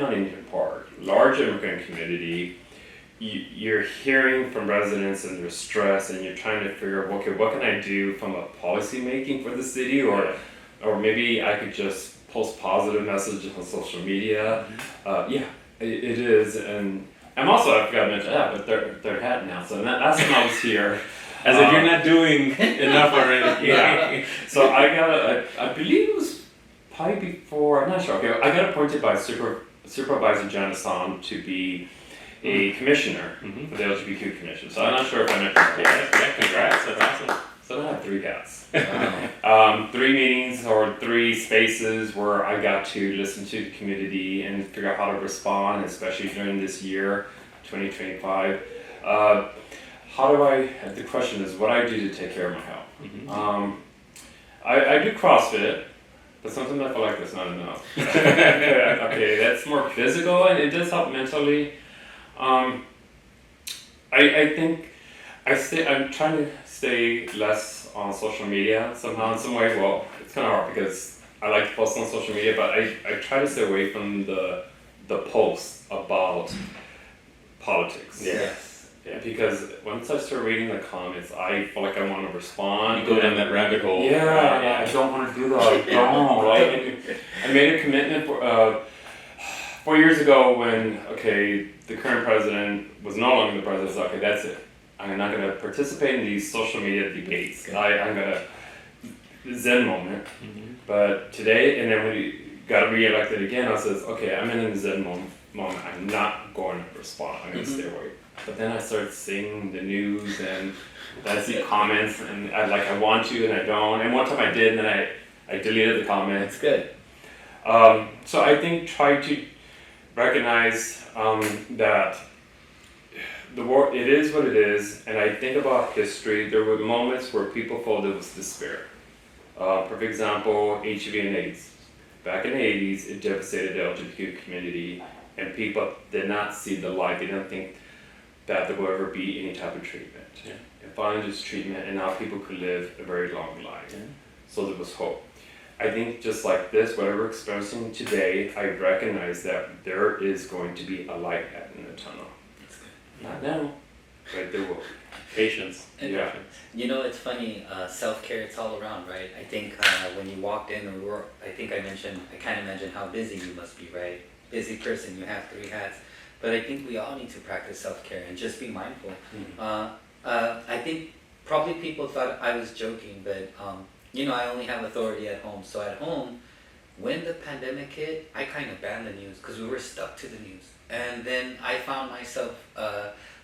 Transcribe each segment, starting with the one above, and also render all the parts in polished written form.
Huntington Park, large immigrant community, you're hearing from residents and their stress, and you're trying to figure out, okay, what can I do from a policy making for the city, or maybe I could just post positive messages on social media. It is, and I'm also, I forgot to mention that, but they're hat now, so that's when I was here. As if you're not doing enough already. Yeah. So I believe it was probably before, I'm not sure. Okay, I got appointed by Supervisor Janison to be a commissioner for the LGBTQ Commission. So I'm not sure if I mentioned that. Yeah, congrats, that's awesome. So I have 3 hats. Wow. 3 meetings or 3 spaces where I got to listen to the community and figure out how to respond, especially during this year, 2025. The question is what I do to take care of my health. I do CrossFit, but sometimes I feel like that's not enough. Okay, that's more physical and it does help mentally. I think I'm trying to stay less on social media somehow in some way. Well, it's kind of hard because I like to post on social media, but I try to stay away from the posts about politics. Yes. Yeah, because once I start reading the comments, I feel like I want to respond. You go down that rabbit hole. Yeah, I don't want to do that. I don't, right? And I made a commitment for 4 years ago when, the current president was no longer the president. So, that's it. I'm not going to participate in these social media debates. I'm going to Zen moment. But today, and then when he got reelected again, I says, I'm in a Zen moment. I'm not going to respond. I'm going to stay away. But then I started seeing the news and I see comments and I want to and I don't. And one time I did and then I deleted the comments. That's good. So I think try to recognize that the war, it is what it is. And I think about history. There were moments where people felt it was despair. For example, HIV and AIDS. Back in the 80s, it devastated the LGBTQ community and people did not see the light. They didn't think that there will ever be any type of treatment. And finally there's treatment and now people could live a very long life. So there was hope. I think just like this, whatever we're experiencing today, I recognize that there is going to be a light at the end of the tunnel. Not now, but there will be. Patience. Yeah. You know, it's funny, self-care, it's all around, right? I think when you walked in, I kind of mentioned how busy you must be, right? Busy person, you have 3 hats. But I think we all need to practice self-care and just be mindful. I think probably people thought I was joking, but I only have authority at home. So at home, when the pandemic hit, I kind of banned the news because we were stuck to the news. And then I found myself,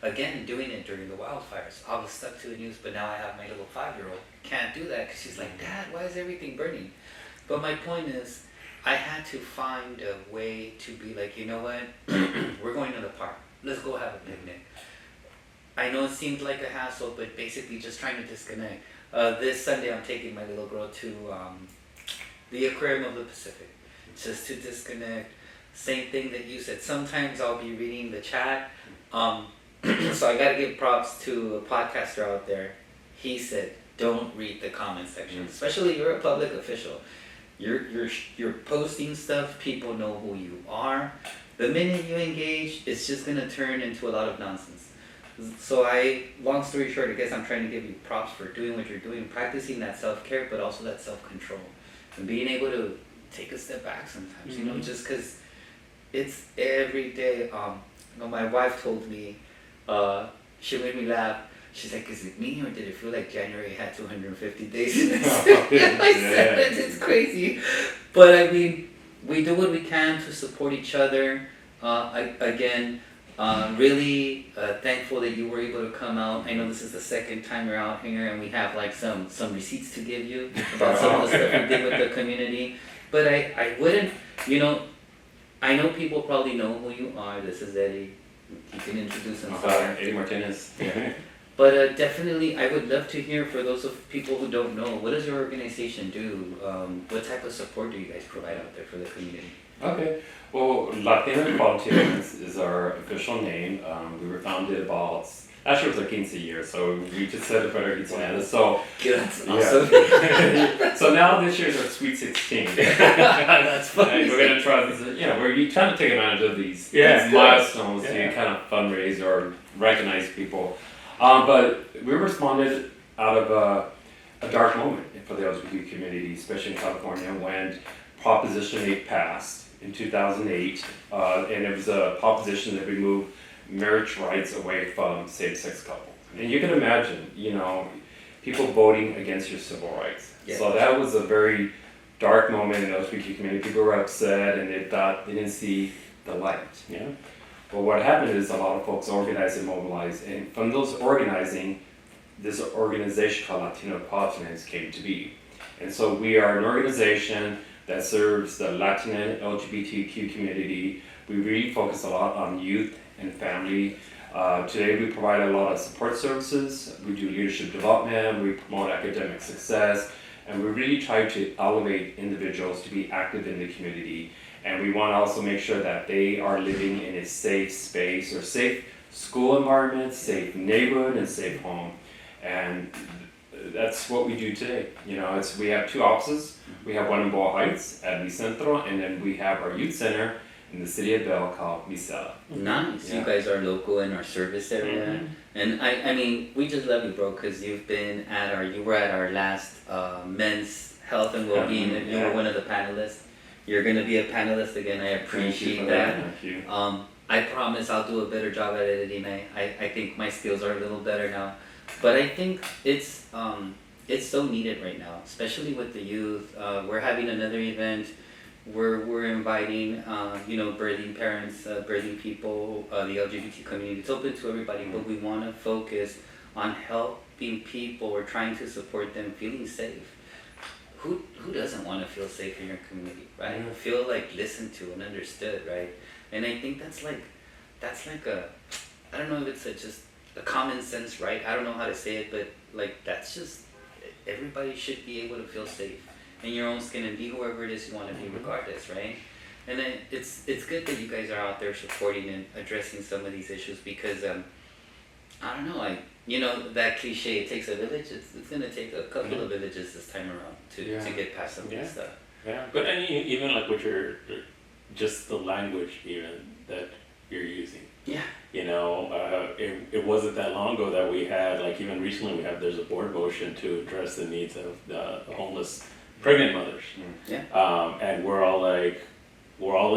again, doing it during the wildfires. I was stuck to the news, but now I have my little 5-year-old. Can't do that because she's like, Dad, why is everything burning? But my point is, I had to find a way to be like, you know what, we're going to the park. Let's go have a picnic. I know it seems like a hassle, but basically just trying to disconnect. This Sunday I'm taking my little girl to the Aquarium of the Pacific, just to disconnect. Same thing that you said. Sometimes I'll be reading the chat. So I gotta give props to a podcaster out there. He said, don't read the comment section, especially you're a public official. You're posting stuff, people know who you are. The minute you engage, it's just gonna turn into a lot of nonsense. So long story short, I guess I'm trying to give you props for doing what you're doing, practicing that self-care, but also that self-control. And being able to take a step back sometimes, just cause it's every day. My wife told me, she made me laugh. She's like, is it me or did it feel like January had 250 days in it? I said it, it's crazy. But I mean, we do what we can to support each other. Really thankful that you were able to come out. I know this is the second time you're out here and we have like some receipts to give you about some of the stuff we did with the community. But I wouldn't, I know people probably know who you are. This is Eddie. He can introduce himself. Eddie Martinez. Yeah. But definitely, I would love to hear, for those of people who don't know, what does your organization do? What type of support do you guys provide out there for the community? Okay, well, Latino Equality Alliance is our official name. We were founded about Actually, it was our 15th year, so we just celebrated our quinceañera. So, That's yeah. awesome. So now this year's our Sweet 16. That's funny. And we're gonna try this. We're trying to take advantage of these Yeah. milestones Yeah. to kind of fundraise or recognize people. But we responded out of a dark moment for the LGBT community, especially in California, when Proposition 8 passed in 2008, and it was a proposition that removed marriage rights away from same-sex couples. And you can imagine, people voting against your civil rights. Yeah. So that was a very dark moment in the LGBT community. People were upset and they thought they didn't see the light. Yeah. But what happened is a lot of folks organized and mobilized, and from those organizing, this organization called Latino Martinez came to be. And so we are an organization that serves the Latino LGBTQ community. We really focus a lot on youth and family. Today we provide a lot of support services. We do leadership development, we promote academic success, and we really try to elevate individuals to be active in the community. And we want to also make sure that they are living in a safe space or safe school environment, safe neighborhood, and safe home. And that's what we do today. We have two offices. We have one in Boa Heights at Mi Centro, and then we have our youth center in the city of Bell called Misela. Nice. Yeah. You guys are local in our service area, and I mean, we just love you, bro, because you were at our last men's health and well-being. Mhm, You yeah. were one of the panelists. You're gonna be a panelist again. I appreciate that. Thank you. I promise I'll do a better job at editing. I think my skills are a little better now, but I think it's so needed right now, especially with the youth. We're having another event. We're inviting birthing parents, birthing people, the LGBT community. It's open to everybody, but we want to focus on helping people. We're trying to support them feeling safe. Who doesn't want to feel safe in your community, right? Yeah. Feel like listened to and understood, right? And I think that's like a, I don't know if it's just a common sense, right? I don't know how to say it, but like that's just, everybody should be able to feel safe in your own skin and be whoever it is you want to be regardless, right? And then it's good that you guys are out there supporting and addressing some of these issues because I don't know, that cliche, it takes a village, it's gonna take a couple of villages this time around to get past some of this stuff. Yeah. But even like with just the language even that you're using. Yeah. It wasn't that long ago that we had, like even recently there's a board motion to address the needs of the homeless pregnant mothers. Yeah. And we're all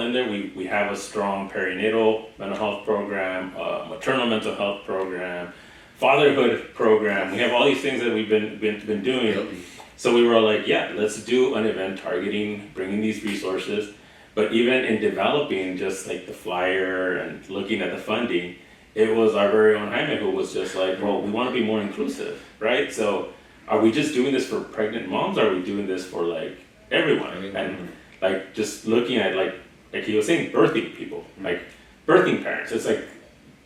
in there. We have a strong perinatal mental health program, maternal mental health program, fatherhood program. We have all these things that we've been doing. Really. So we were like, yeah, let's do an event targeting, bringing these resources. But even in developing just like the flyer and looking at the funding, it was our very own Jaime who was just like, well, we want to be more inclusive, right? So are we just doing this for pregnant moms? Or are we doing this for like everyone? And like just looking at like he was saying, birthing people, like birthing parents. It's like,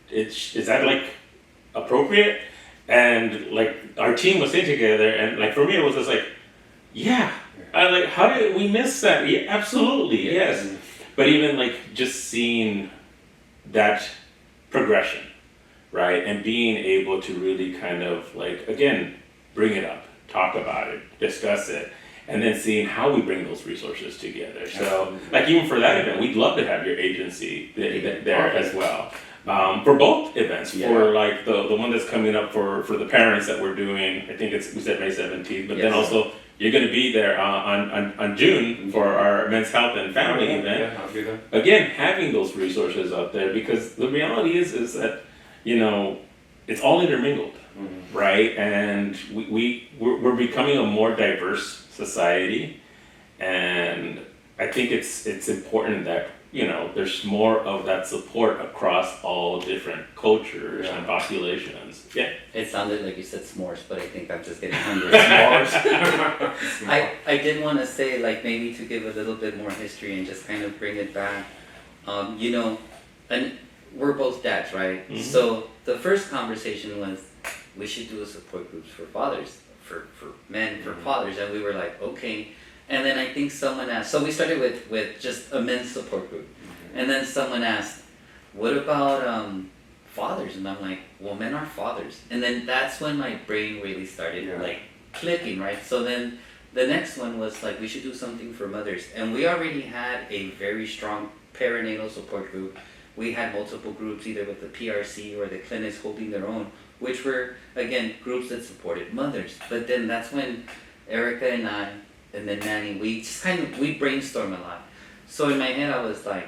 is that like appropriate? And like our team was sitting together, and like for me it was just like, yeah. I like, how did we miss that? Yeah, absolutely, yes. But even like just seeing that progression, right? And being able to really kind of like, again, bring it up, talk about it, discuss it, and then seeing how we bring those resources together. So like even for that event, we'd love to have your agency there as well. For both events, for like the one that's coming up for the parents that we're doing, I think we said May 17th, but then also you're going to be there on June for our men's health and family event. Yeah, I'll be there. Again, having those resources out there, because the reality is that it's all intermingled, right? And we're becoming a more diverse society, and I think it's important that there's more of that support across all different cultures and populations. Yeah. It sounded like you said s'mores, but I think I'm just getting hungry. S'mores. I did want to say, like, maybe to give a little bit more history and just kind of bring it back. And we're both dads, right? Mm-hmm. So the first conversation was, we should do a support groups for fathers, for men, for fathers, and we were like, okay. And then I think someone asked, so we started with just a men's support group. And then someone asked, what about fathers, and I'm like, well, men are fathers. And then that's when my brain really started Yeah. like clicking, right? So then the next one was like, we should do something for mothers. And we already had a very strong perinatal support group. We had multiple groups, either with the PRC or the clinics holding their own, which were, again, groups that supported mothers. But then that's when Erica and I, and then Manny, we brainstorm a lot. So in my head, I was like,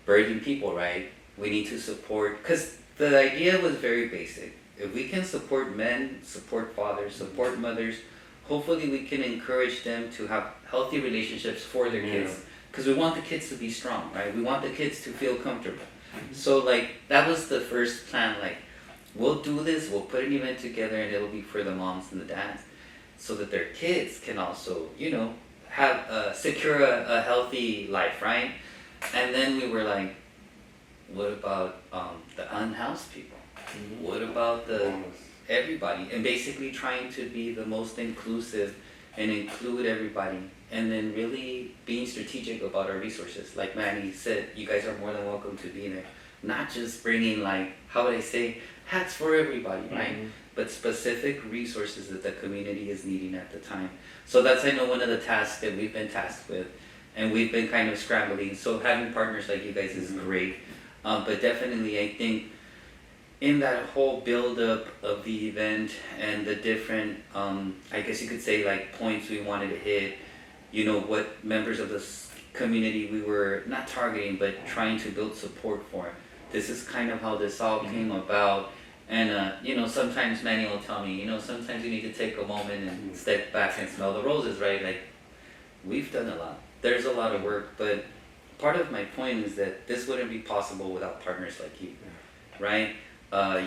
birthing people, right? We need to support, because the idea was very basic. If we can support men, support fathers, support mothers, hopefully we can encourage them to have healthy relationships for their kids. Because we want the kids to be strong, right? We want the kids to feel comfortable. So like, that was the first plan, like, we'll do this, we'll put an event together, and it'll be for the moms and the dads, so that their kids can also, have secure a healthy life, right? And then we were like, what about the unhoused people? What about everybody? And basically trying to be the most inclusive and include everybody, and then really being strategic about our resources. Like Manny said, you guys are more than welcome to be there. Not just bringing, like, how would I say, hats for everybody, right? But specific resources that the community is needing at the time. So that's, I know, one of the tasks that we've been tasked with, and we've been kind of scrambling. So having partners like you guys is great. But definitely, I think in that whole build-up of the event and the different, I guess you could say, like, points we wanted to hit, what members of this community we were not targeting, but trying to build support for. This is kind of how this all came about. And, sometimes Manny will tell me, sometimes you need to take a moment and step back and smell the roses, right? Like, we've done a lot. There's a lot of work, but part of my point is that this wouldn't be possible without partners like you, right?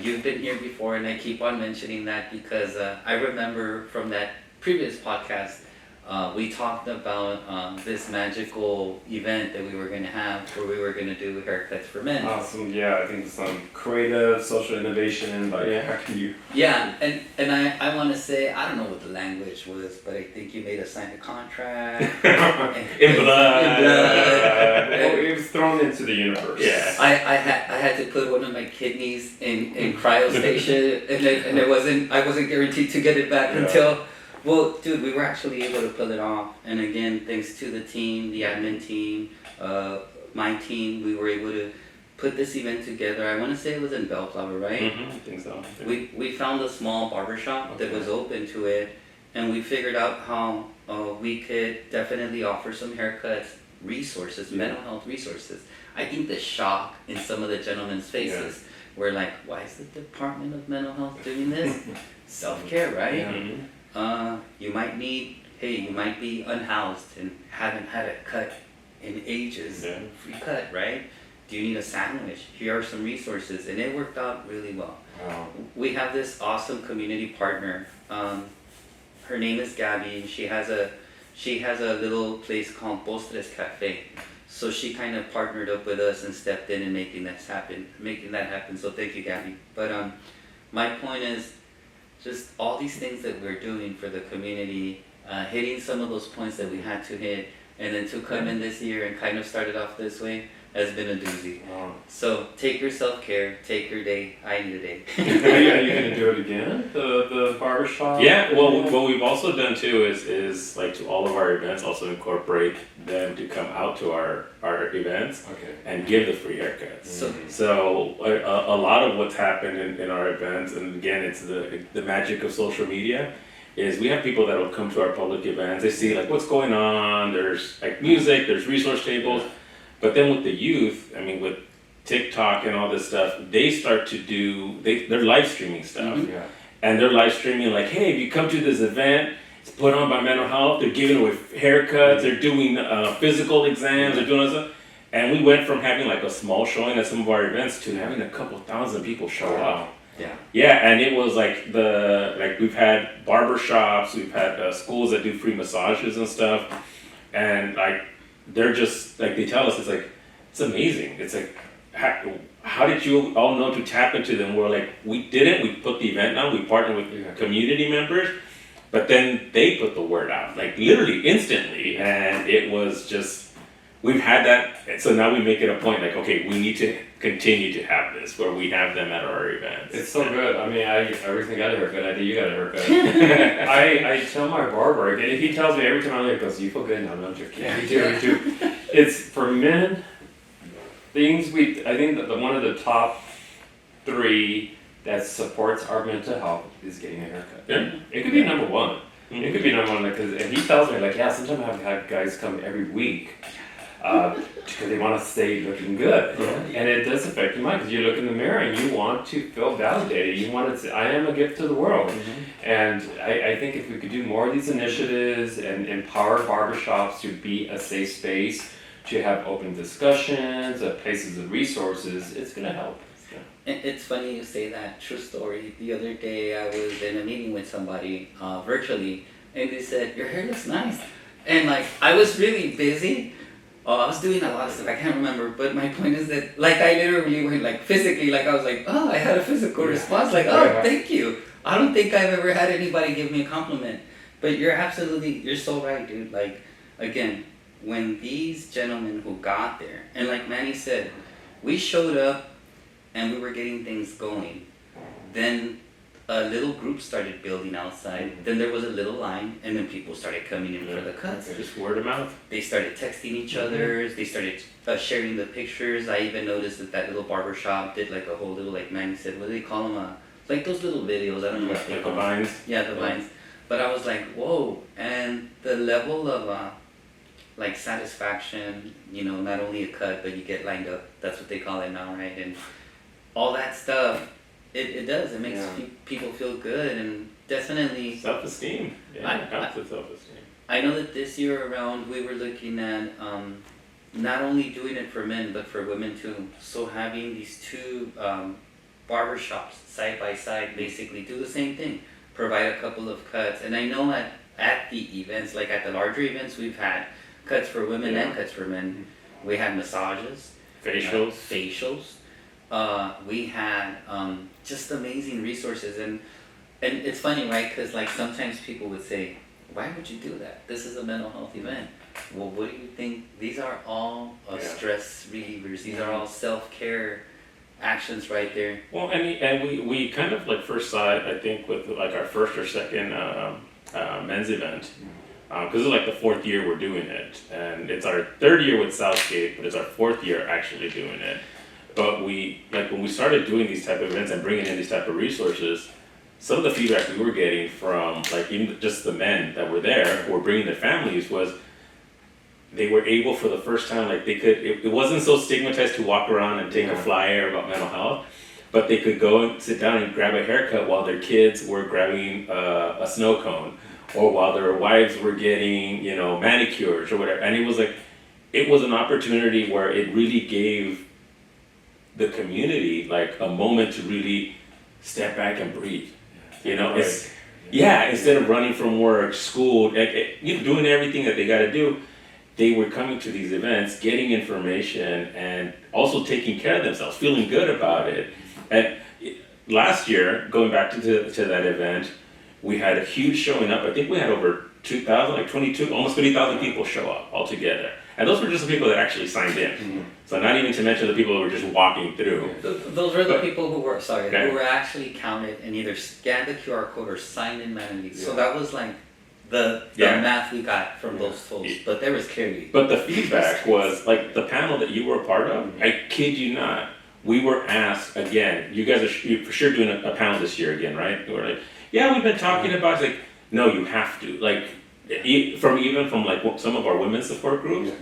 You've been here before, and I keep on mentioning that because I remember from that previous podcast, we talked about this magical event that we were going to have where we were going to do haircuts for men. Awesome, yeah, I think some creative social innovation, like how can you... Yeah, and I want to say, I don't know what the language was, but I think you made us sign a contract. In blood. It was thrown into the universe. Yeah. I had to put one of my kidneys in cryostation, and I wasn't guaranteed to get it back until... Well, dude, we were actually able to pull it off, and again, thanks to the team, the admin team, my team, we were able to put this event together. I want to say it was in Bellflower, right? I think so. We found a small barbershop that was open to it, and we figured out how we could definitely offer some haircuts, resources, mental health resources. I think the shock in some of the gentlemen's faces were like, why is the Department of Mental Health doing this? Self-care, right? You might be unhoused and haven't had a cut in ages. Free cut, right? Do you need a sandwich? Here are some resources, and it worked out really well. Wow. We have this awesome community partner. Her name is Gabby, and she has a little place called Postres Cafe. So she kind of partnered up with us and stepped in and making that happen. So thank you, Gabby. But my point is, just all these things that we're doing for the community, hitting some of those points that we had to hit, and then to come in this year and kind of start it off this way has been a doozy. Wow. So take your self-care, take your day. I need a day. Are you going to do it again? The barbershop? Yeah, well, what we've also done too is like to all of our events, also incorporate them to come out to our events and give the free haircuts. So a lot of what's happened in our events, and again, it's the magic of social media, is we have people that will come to our public events. They see like what's going on. There's like music, there's resource tables, but then with the youth, I mean, with TikTok and all this stuff, they start to do they're live streaming stuff, and they're live streaming like, hey, if you come to this event, it's put on by mental health. They're giving away haircuts. They're doing physical exams. They're doing all stuff. And we went from having like a small showing at some of our events to having a couple thousand people show up. Yeah, and it was like we've had barber shops, we've had schools that do free massages and stuff, and like they're just like, they tell us, it's amazing. It's like, how did you all know to tap into them? We're like, we put the event on, we partnered with community members, but then they put the word out, like literally instantly, and it was just, we've had that And so now we make it a point, like, okay, we need to continue to have this, where we have them at our events. It's so good. I mean, I recently got a haircut. I think you got a haircut. I tell my barber, and he tells me every time I'm there, he goes, "You feel good now, don't you?" Yeah, we do. It's for men. Things I think that one of the top 3 that supports our mental health is getting a haircut. Yeah. It could be number 1. It could be number 1 because, and he tells me like, yeah, sometimes I have guys come every week. Because they want to stay looking good, and it does affect your mind because you look in the mirror and you want to feel validated. You want to say, "I am a gift to the world," and I think if we could do more of these initiatives and empower barbershops to be a safe space, to have open discussions, places of resources, it's gonna help. It's funny you say that. True story. The other day I was in a meeting with somebody virtually, and they said, "Your hair looks nice," and like I was really busy. Oh, I was doing a lot of stuff, I can't remember, but my point is that, like, I literally went, like, physically, like, I was like, oh, I had a physical response, like, oh, thank you. I don't think I've ever had anybody give me a compliment, but you're so right, dude. Like, again, when these gentlemen who got there, and like Manny said, we showed up and we were getting things going, then a little group started building outside, then there was a little line, and then people started coming in for the cuts. Just word of mouth. They started texting each other, they started sharing the pictures. I even noticed that little barber shop did like a whole little, like Manny said, what do they call them? Like those little videos, I don't know what they call them. The vines? Yeah, the vines. But I was like, whoa, and the level of like satisfaction, not only a cut, but you get lined up, that's what they call it now, right? And all that stuff. It does. It makes people feel good, and definitely self-esteem. Yeah, it helps with self-esteem. I know that this year around we were looking at not only doing it for men but for women too. So having these 2 barbershops side by side basically do the same thing, provide a couple of cuts. And I know at the events, like at the larger events, we've had cuts for women and cuts for men. We had massages, facials. We had just amazing resources, and it's funny, right? Because like sometimes people would say, "Why would you do that? This is a mental health event." Well, what do you think? These are all stress relievers. These are all self-care actions right there. Well, and we kind of like first saw it, I think, with like our first or second men's event. Because it's like the 4th year we're doing it, and it's our 3rd year with Southgate, but it's our 4th year actually doing it. But when we started doing these type of events and bringing in these type of resources, some of the feedback we were getting from like even just the men that were there who were bringing their families was they were able for the first time, like they could, it wasn't so stigmatized to walk around and take a flyer about mental health, but they could go and sit down and grab a haircut while their kids were grabbing a snow cone, or while their wives were getting, manicures or whatever. And it was an opportunity where it really gave the community like a moment to really step back and breathe. Instead of running from work, school, doing everything that they got to do, they were coming to these events, getting information, and also taking care of themselves, feeling good about it. And last year, going back to that event, we had a huge showing up. I think we had over 2,000, like 22, almost 30,000 people show up altogether. And those were just the people that actually signed in. So not even to mention the people who were just walking through. Those were the people who were, who were actually counted and either scanned the QR code or signed in manually. So that was like the math we got from those tools. But there was clearly. But the feedback was, like the panel that you were a part of, I kid you not, we were asked again, you guys are you're for sure doing a panel this year again, right? We were like, yeah, we've been talking about it. Like, no, you have to. Like, from like some of our women's support groups,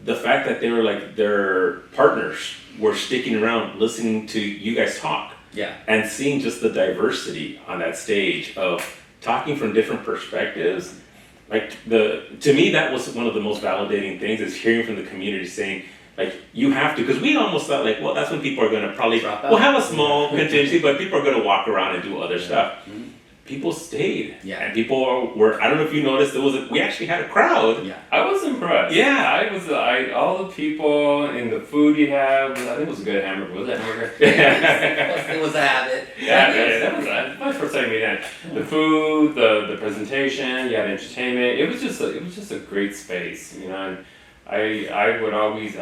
the fact that they were like their partners were sticking around listening to you guys talk, and seeing just the diversity on that stage of talking from different perspectives, like to me that was one of the most validating things, is hearing from the community saying like you have to, because we almost thought like, well, that's when people are going to probably we'll have a small contingency, but people are going to walk around and do other stuff. People stayed, and people were. I don't know if you noticed, we actually had a crowd. Yeah, I was impressed. Yeah, all the people and the food you have. I think it was a good hamburger. Was it a hamburger? It was a habit. That was my first time meeting that. The food, the presentation, you had entertainment. It was just a great space, And I would always,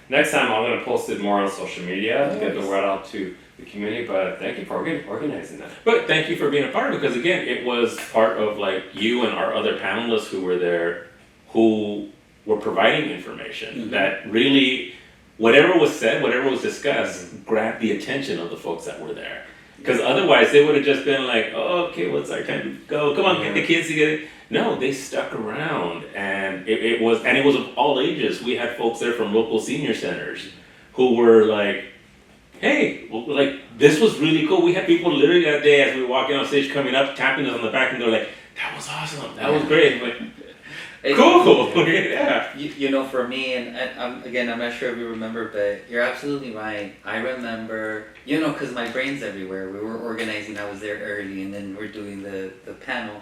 next time I'm gonna post it more on social media to get the word out to the community, but thank you for organizing that. But thank you for being a part of it, because again, it was part of like you and our other panelists who were there, who were providing information that really, whatever was said, whatever was discussed, grabbed the attention of the folks that were there. Because otherwise they would have just been like, oh, okay, well, it's our time to go, come on, get the kids together. No, they stuck around, and it was of all ages. We had folks there from local senior centers who were like, hey, like, this was really cool. We had people literally that day as we were walking on stage coming up, tapping us on the back, and they're like, that was awesome, that was great. I'm like, cool, yeah. You know, for me, and I'm not sure if you remember, but you're absolutely right. I remember, you know, because my brain's everywhere. We were organizing, I was there early, and then we're doing the panel.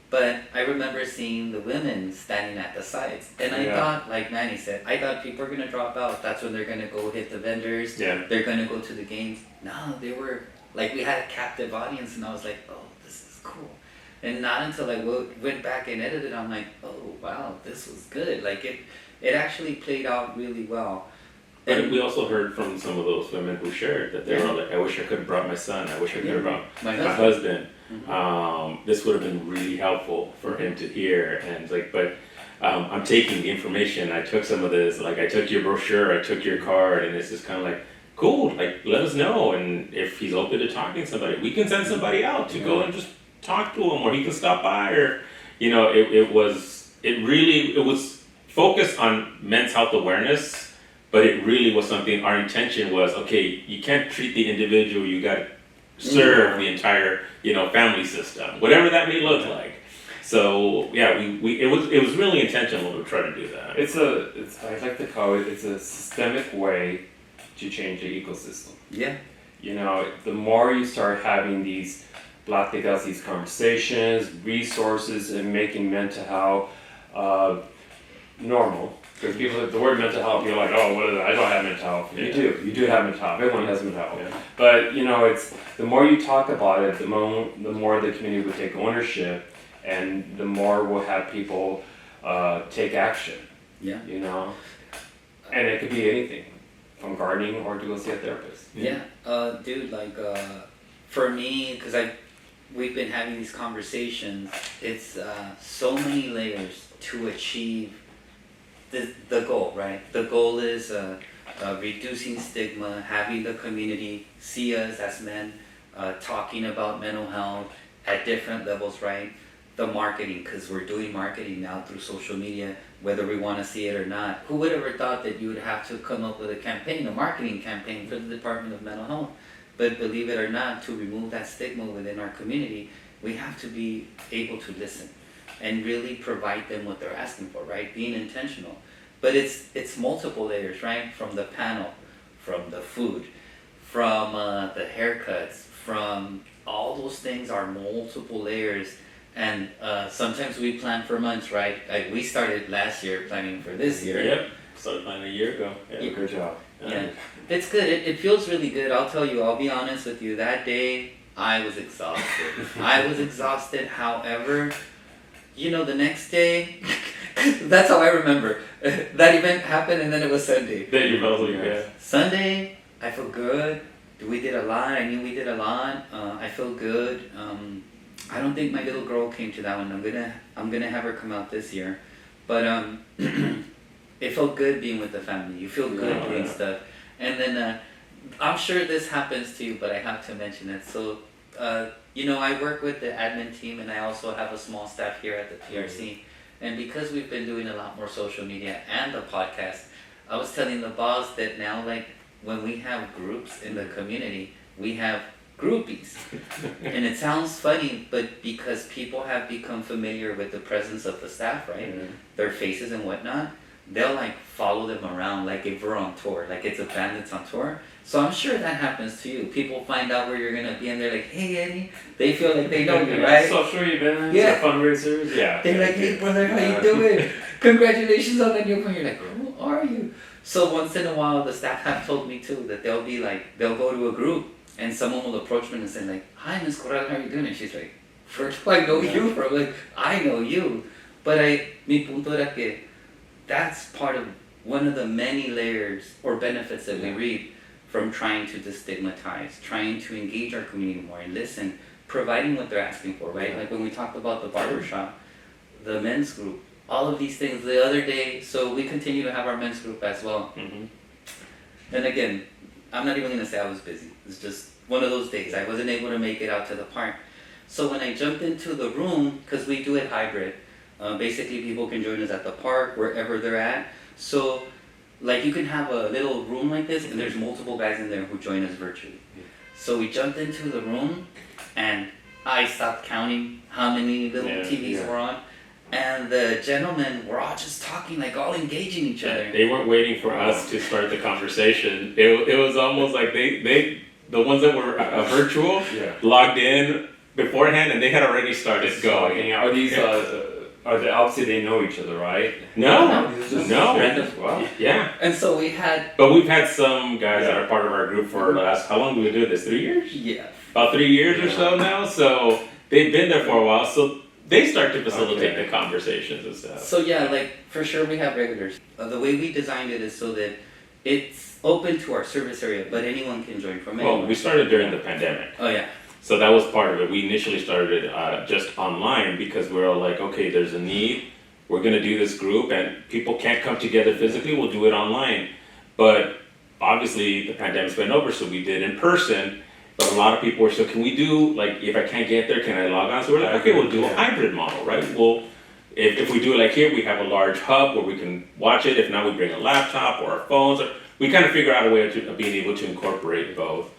But I remember seeing the women standing at the sides. And I thought, like Manny said, I thought people are going to drop out. That's when they're going to go hit the vendors. Yeah. They're going to go to the games. No, they were, like, we had a captive audience, and I was like, oh, this is cool. And not until I went back and edited, I'm like, oh, wow, this was good. Like, it actually played out really well. But we also heard from some of those women who shared that they were like, I wish I could have brought my son, I wish I could have brought my husband. This would have been really helpful for him to hear. And like, but I'm taking the information, I took some of this, like I took your brochure, I took your card, and it's just kind of like, cool, like let us know. And if he's open to talking to somebody, we can send somebody out to go and just talk to him, or he can stop by, or, you know, it was focused on men's health awareness. But it really was something, our intention was, okay, you can't treat the individual, you gotta serve the entire, you know, family system, whatever that may look like. So, yeah, it was really intentional to try to do that. I like to call it, it's a systemic way to change the ecosystem. Yeah. You know, the more you start having these platitas, these conversations, resources, and making mental health normal. Because people, the word mental health, you're like, oh, what is it? I don't have mental health. Yeah. You do have mental health. Everyone has mental health. Yeah. But you know, it's the more you talk about it, the more the community will take ownership, and the more we'll have people take action. Yeah. You know, and it could be anything, from gardening or to go see a therapist. Yeah. Dude, like for me, because we've been having these conversations. It's so many layers to achieve the goal, right? The goal is reducing stigma, having the community see us as men, talking about mental health at different levels, right? The marketing, because we're doing marketing now through social media, whether we want to see it or not. Who would ever thought that you would have to come up with a campaign, a marketing campaign for the Department of Mental Health? But believe it or not, to remove that stigma within our community, we have to be able to listen and really provide them what they're asking for, right? Being intentional. But it's multiple layers, right? From the panel, from the food, from the haircuts, from all those things are multiple layers. And sometimes we plan for months, right? Like we started last year planning for this year. Yep, started planning a year ago. Yeah, good job. Yeah, it's good. It feels really good. I'll tell you, I'll be honest with you. That day, I was exhausted. However, you know, the next day, that's how I remember. That event happened and then it was Sunday. Then you probably, yeah. Sunday, I feel good. We did a lot. I knew we did a lot. I feel good. I don't think my little girl came to that one. I'm gonna have her come out this year. But it felt good being with the family. You feel good doing stuff. And then I'm sure this happens to you, but I have to mention it. So you know, I work with the admin team, and I also have a small staff here at the PRC. And because we've been doing a lot more social media and the podcast, I was telling the boss that now, like, when we have groups in the community, we have groupies. And it sounds funny, but because people have become familiar with the presence of the staff, right? Mm-hmm. Their faces and whatnot, they'll like follow them around like if we're on tour, like it's a band that's on tour. So I'm sure that happens to you. People find out where you're gonna be and they're like, hey Eddie, they feel like they know you, right? Social events, Yeah. fundraisers, yeah. They're like, hey brother, how you doing? Congratulations on the new one. You're like, who are you? So once in a while, the staff have told me too that they'll go to a group and someone will approach me and say like, hi Miss Corral, how are you doing? And she's like, where do I know you from? Like, I know you. But mi punto era que that's part of one of the many layers or benefits that we reap from trying to destigmatize, trying to engage our community more and listen, providing what they're asking for, right? Like when we talked about the barbershop, the men's group, all of these things the other day, so we continue to have our men's group as well. Mhm. And again, I'm not even gonna say I was busy. It's just one of those days. I wasn't able to make it out to the park. So when I jumped into the room, because we do it hybrid, basically people can join us at the park, wherever they're at. So like you can have a little room like this and there's multiple guys in there who join us virtually. So we jumped into the room and I stopped counting how many little TVs were on. And the gentlemen were all just talking, like all engaging each other. They weren't waiting for us to start the conversation. It was almost like the ones that were virtual logged in beforehand and they had already started going. Are these are they obviously they know each other, right? No. Random. Wow. Yeah. And so we had, But we've had some guys that are part of our group for the last, how long do we do this? 3 years? yeah. About 3 years or so now. So they've been there for a while. So they start to facilitate the conversations and stuff. So yeah, like for sure we have regulars. The way we designed it is so that it's open to our service area, but anyone can join from anywhere. Well, we started during the pandemic. Oh yeah. So that was part of it. We initially started just online because we were all like, okay, there's a need. We're gonna do this group and people can't come together physically, we'll do it online. But obviously the pandemic's been over, so we did in person. But a lot of people were still, can we do, like, if I can't get there, can I log on? So we're like, okay, we'll do a hybrid model, right? Well, if we do it like here, we have a large hub where we can watch it. If not, we bring a laptop or our phones. Or we kind of figure out a way of being able to incorporate both.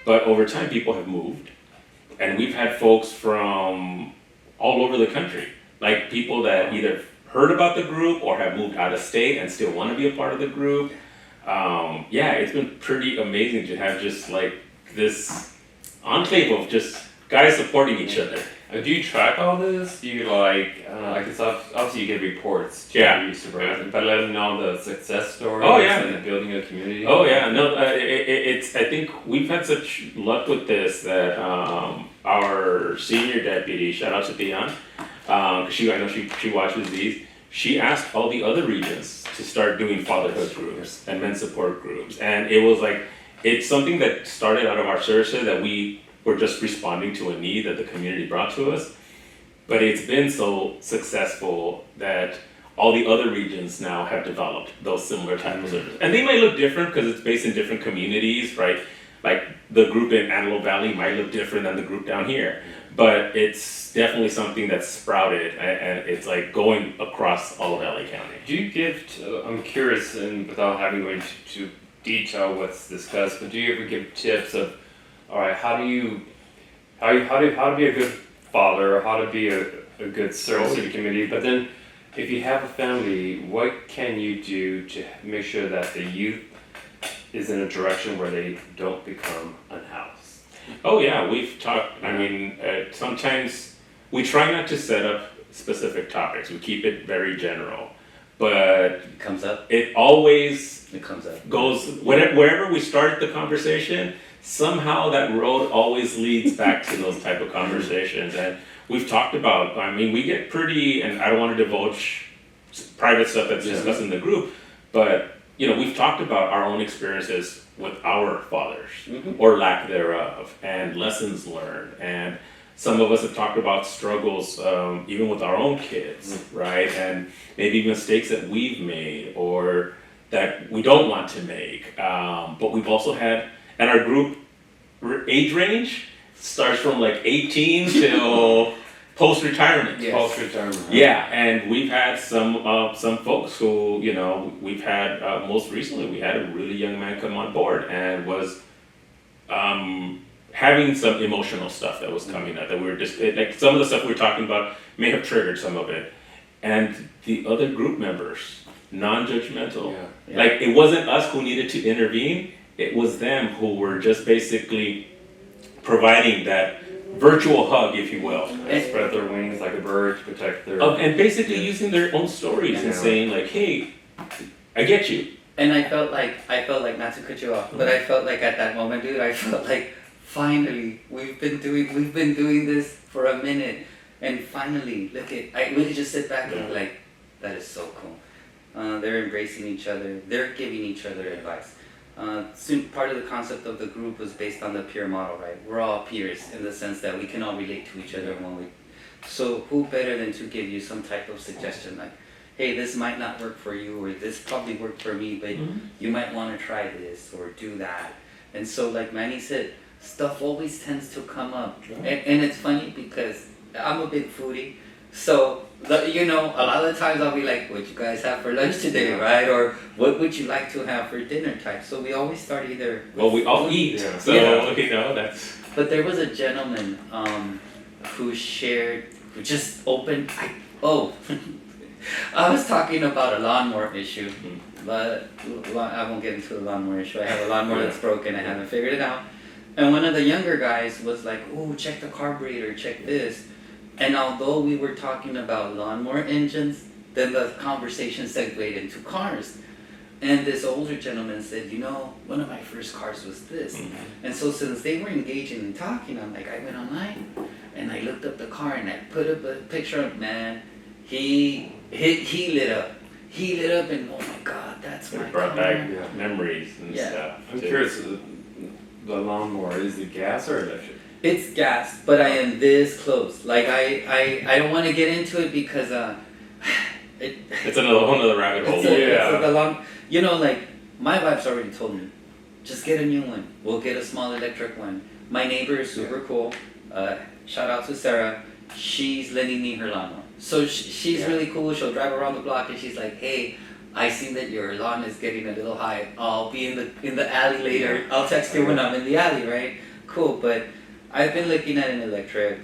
But over time, people have moved. And we've had folks from all over the country. Like people that either heard about the group or have moved out of state and still want to be a part of the group. It's been pretty amazing to have just like this enclave of just guys supporting each other. Do you track all this? Do you it's obviously you get reports to your supervisor, but let them know the success stories and the building a community? Oh yeah, no, it's, I think we've had such luck with this that our senior deputy, shout out to Dion, I know she watches these, she asked all the other regions to start doing fatherhood groups and men support groups, and it was like, it's something that started out of our services that we were just responding to a need that the community brought to us. But it's been so successful that all the other regions now have developed those similar type of services. And they might look different because it's based in different communities, right? Like the group in Antelope Valley might look different than the group down here. But it's definitely something that's sprouted and it's like going across all of LA County. Do you give, I'm curious, and without having to go into detail what's discussed, but do you ever give tips of, all right, how to be a good father, or how to be a good service to the community, but then if you have a family, what can you do to make sure that the youth is in a direction where they don't become unhoused? Oh yeah, we've talked, sometimes we try not to set up specific topics, we keep it very general, but It comes up. it always It comes up. goes, wherever we start the conversation, somehow that road always leads back to those type of conversations. And we've talked about, we get pretty, and I don't want to divulge private stuff that's discussed in the group, but we've talked about our own experiences with our fathers, or lack thereof, and lessons learned. And some of us have talked about struggles even with our own kids, right? And maybe mistakes that we've made or that we don't want to make. But we've also had, and our group age range starts from like 18 till post-retirement. Yes. Post-retirement. Yeah, and we've had some folks who, we've had, most recently, we had a really young man come on board and was having some emotional stuff that was coming up that we were just, like some of the stuff we were talking about may have triggered some of it. And the other group members, non-judgmental, like it wasn't us who needed to intervene, it was them who were just basically providing that virtual hug, if you will. And spread their wings like a bird to protect their... And basically using their own stories and saying like, hey, I get you. And I felt like, not to cut you off, but I felt like at that moment, dude, I felt like finally, we've been doing this for a minute, and finally, we could just sit back and be like, that is so cool. They're embracing each other. They're giving each other advice. Soon, part of the concept of the group was based on the peer model, right? We're all peers in the sense that we can all relate to each other when we. So who better than to give you some type of suggestion like, hey, this might not work for you, or this probably worked for me, but you might want to try this or do that. And so, like Manny said, stuff always tends to come up, and it's funny because I'm a big foodie, so you know, a lot of the times I'll be like, "What you guys have for lunch today, right?" Or "What would you like to have for dinner?" type. So we always start either. Well, we all eat, so you know that's. But there was a gentleman who just opened. I was talking about a lawnmower issue, but I won't get into the lawnmower issue. I have a lawnmower that's broken. I haven't figured it out. And one of the younger guys was like, "Oh, check the carburetor, check this." And although we were talking about lawnmower engines, then the conversation segued into cars. And this older gentleman said, "You know, one of my first cars was this." And so since they were engaging and talking, I'm like, I went online and I looked up the car and I put up a picture of, man, he lit up. He lit up and oh my God, that's my car. It brought back memories and stuff. I'm curious, the lawnmower, is it gas or electric? It's gas, but I am this close. Like I don't want to get into it because it's another whole other rabbit hole. It's like a long, you know, like my wife's already told me, just get a new one. We'll get a small electric one. My neighbor is super cool. Shout out to Sarah. She's lending me her lawnmower. So she's really cool. She'll drive around the block and she's like, "Hey, I see that your lawn is getting a little high. I'll be in the alley later. I'll text you when I'm in the alley, right?" Cool, but I've been looking at an electric.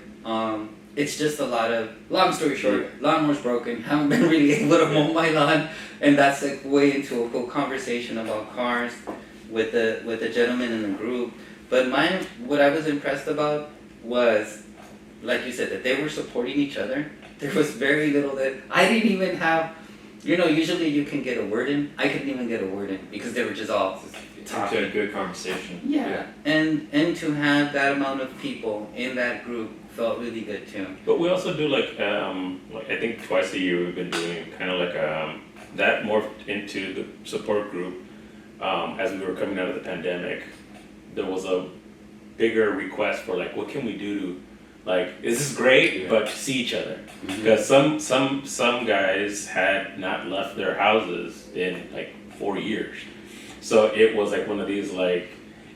It's just a lot of, long story short, lawnmower's broken. Haven't been really able to mow my lawn, and that's like way into a whole conversation about cars with the gentleman in the group. But what I was impressed about was, like you said, that they were supporting each other. There was very little that I didn't even have. You know, usually you can get a word in. I couldn't even get a word in because they were just all talking. Into a good conversation. Yeah. And to have that amount of people in that group felt really good too. But we also do like I think twice a year we've been doing kind of like that morphed into the support group as we were coming out of the pandemic. There was a bigger request for like, what can we do to, like, this is great, but to see each other. Because some guys had not left their houses in like 4 years. So it was like one of these like,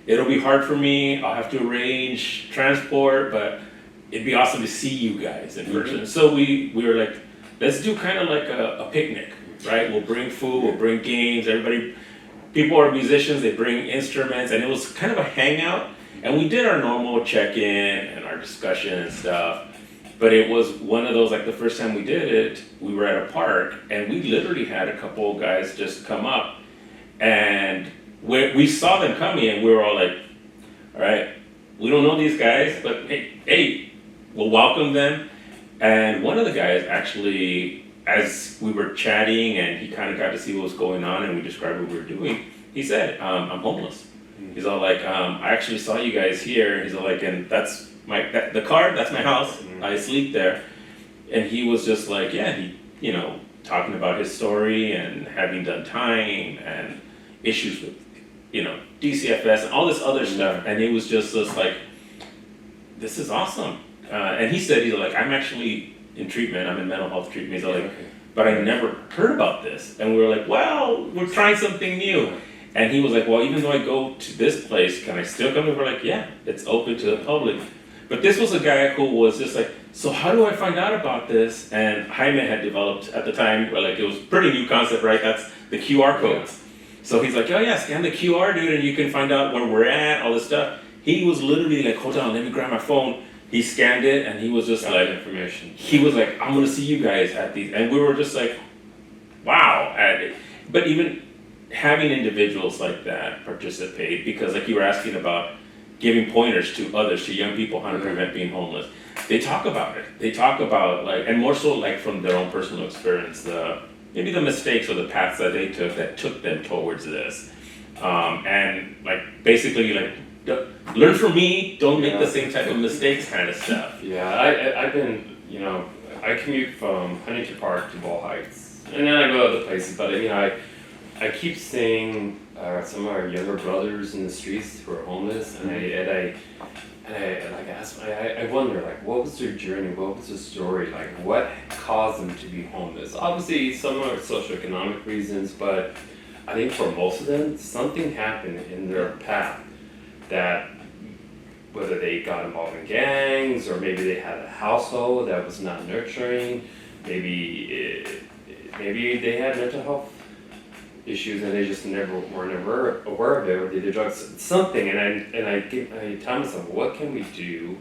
it'll be hard for me, I'll have to arrange transport, but it'd be awesome to see you guys in person. So we were like, let's do kind of like a picnic, right? We'll bring food, we'll bring games, people are musicians, they bring instruments, and it was kind of a hangout. And we did our normal check-in and our discussion and stuff, but it was one of those, like the first time we did it, we were at a park, and we literally had a couple of guys just come up, and we saw them coming, and we were all like, all right, we don't know these guys, but hey, we'll welcome them. And one of the guys actually, as we were chatting, and he kind of got to see what was going on, and we described what we were doing, he said, I'm homeless. He's all like, I actually saw you guys here. He's all like, and that's the car, that's my house. I sleep there. And he was just like, he, talking about his story and having done time and issues with, DCFS and all this other stuff. And he was just like, this is awesome. And he said, he's like, I'm actually in treatment. I'm in mental health treatment. He's like, but I never heard about this. And we were like, well, we're trying something new. And he was like, well, even though I go to this place, can I still come? And we're like, yeah, it's open to the public. But this was a guy who was just like, so how do I find out about this? And Jaime had developed at the time, like it was a pretty new concept, right? That's the QR codes. So he's like, oh yeah, scan the QR, dude, and you can find out where we're at, all this stuff. He was literally like, hold on, let me grab my phone. He scanned it, and he was just like, information. He was like, I'm gonna see you guys at these. And we were just like, wow. But even having individuals like that participate, because like you were asking about giving pointers to others, to young people, how to prevent being homeless. They talk about it. They talk about like, and more so like from their own personal experience, maybe the mistakes or the paths that they took that took them towards this. And like basically like, learn from me, don't make the same type of mistakes kind of stuff. Yeah, I've been, I commute from Huntington Park to Ball Heights. and then I go to other places, but you know, I keep seeing some of our younger brothers in the streets who are homeless, and I wonder, like, what was their journey, what was their story, like, what caused them to be homeless? Obviously, some are socioeconomic reasons, but I think for most of them, something happened in their path that, whether they got involved in gangs, or maybe they had a household that was not nurturing, maybe they had mental health issues and they just weren't aware of it, or they did drugs, something, and I tell myself, what can we do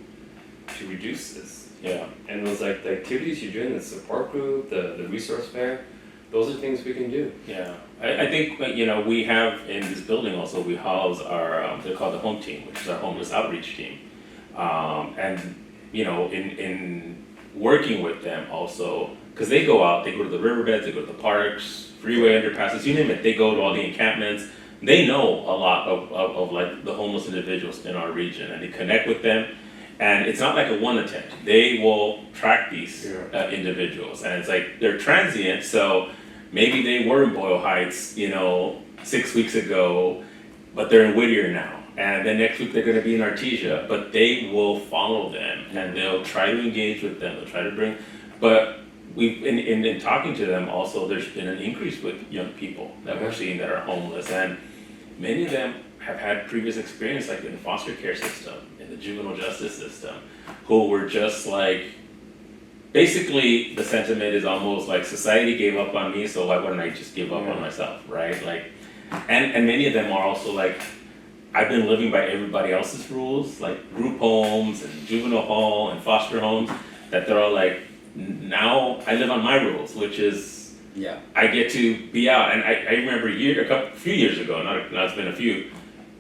to reduce this? Yeah. And it was like the activities you're doing, the support group, the resource fair, those are things we can do. Yeah, I think, you know, we have in this building also, we house our, they're called the home team, which is our homeless outreach team. And, you know, in working with them also, because they go out, they go to the riverbeds, they go to the parks, freeway underpasses, you name it, they go to all the encampments. They know a lot of like the homeless individuals in our region, and they connect with them. And it's not like a one attempt. They will track these individuals, and it's like they're transient, so maybe they were in Boyle Heights, you know, 6 weeks ago, but they're in Whittier now. And then next week they're gonna be in Artesia, but they will follow them and they'll try to engage with them, they'll try to bring, but we've, in talking to them also, there's been an increase with young people that we're seeing that are homeless, and many of them have had previous experience, like in the foster care system, in the juvenile justice system, who were just like, basically the sentiment is almost like society gave up on me, so why wouldn't I just give up on myself, right? Like, and many of them are also like, I've been living by everybody else's rules, like group homes and juvenile hall and foster homes, that they're all like, now I live on my rules, which is, I get to be out. And I remember a few years ago, now it's been a few,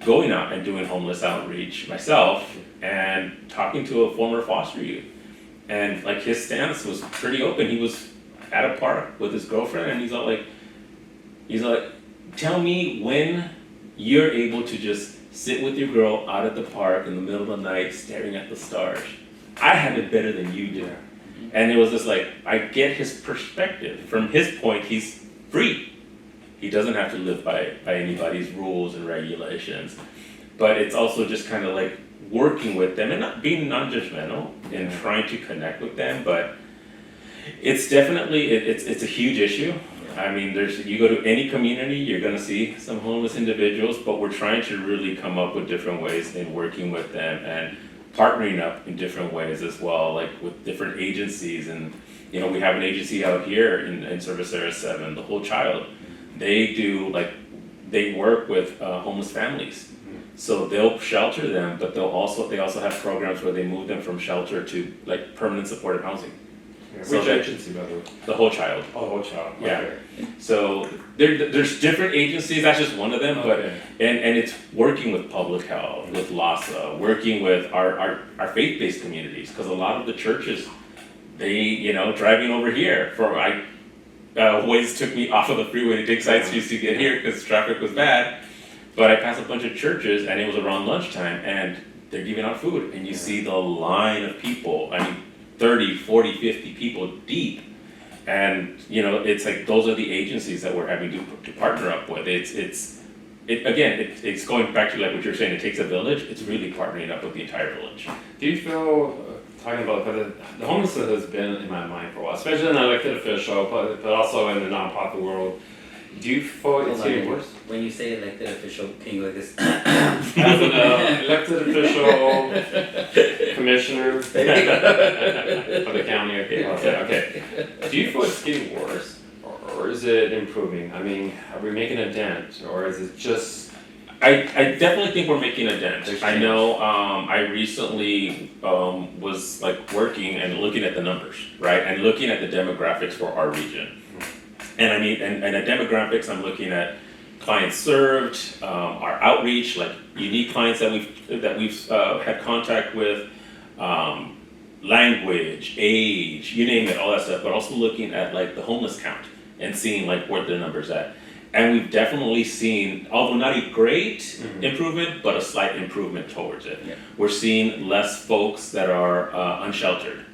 going out and doing homeless outreach myself and talking to a former foster youth. And like his stance was pretty open. He was at a park with his girlfriend, and he's like, tell me when you're able to just sit with your girl out at the park in the middle of the night staring at the stars. I have it better than you do. And it was just like, I get his perspective. From his point, he's free. He doesn't have to live by anybody's rules and regulations. But it's also just kind of like working with them and not being non-judgmental and trying to connect with them. But it's definitely, it's a huge issue. I mean, you go to any community, you're gonna see some homeless individuals, but we're trying to really come up with different ways in working with them and partnering up in different ways as well, like with different agencies. And, you know, we have an agency out here in Service Area 7, the Whole Child. They work with homeless families. So they'll shelter them, but they also have programs where they move them from shelter to like permanent supportive housing. So which agency, by the way? The Whole Child. Oh, Whole Child. Yeah. Okay. So there's different agencies. That's just one of them. Okay. But and it's working with public health, with LASA, working with our faith-based communities, because a lot of the churches, they driving over here Waze took me off of the freeway to take side streets to get here because traffic was bad. But I passed a bunch of churches, and it was around lunchtime, and they're giving out food, and you see the line of people. I mean, 30, 40, 50 people deep. And, it's like, those are the agencies that we're having to partner up with. It's going back to like what you're saying, it takes a village. It's really partnering up with the entire village. Do you feel, talking about, the homelessness has been in my mind for a while, especially in an elected official, but also in the nonprofit world. Do you feel it's getting worse? When you say elected official, can you go like this? As an elected official, commissioner for the county, okay. Do you feel it's getting worse, or is it improving? I mean, are we making a dent, or is it just? I definitely think we're making a dent. I know, I recently was like working and looking at the numbers, right, and looking at the demographics for our region. And I mean, and the demographics, I'm looking at clients served, our outreach, like unique clients that we've had contact with, language, age, you name it, all that stuff. But also looking at like the homeless count and seeing like where the numbers at. And we've definitely seen, although not a great improvement, but a slight improvement towards it. Yeah. We're seeing less folks that are unsheltered.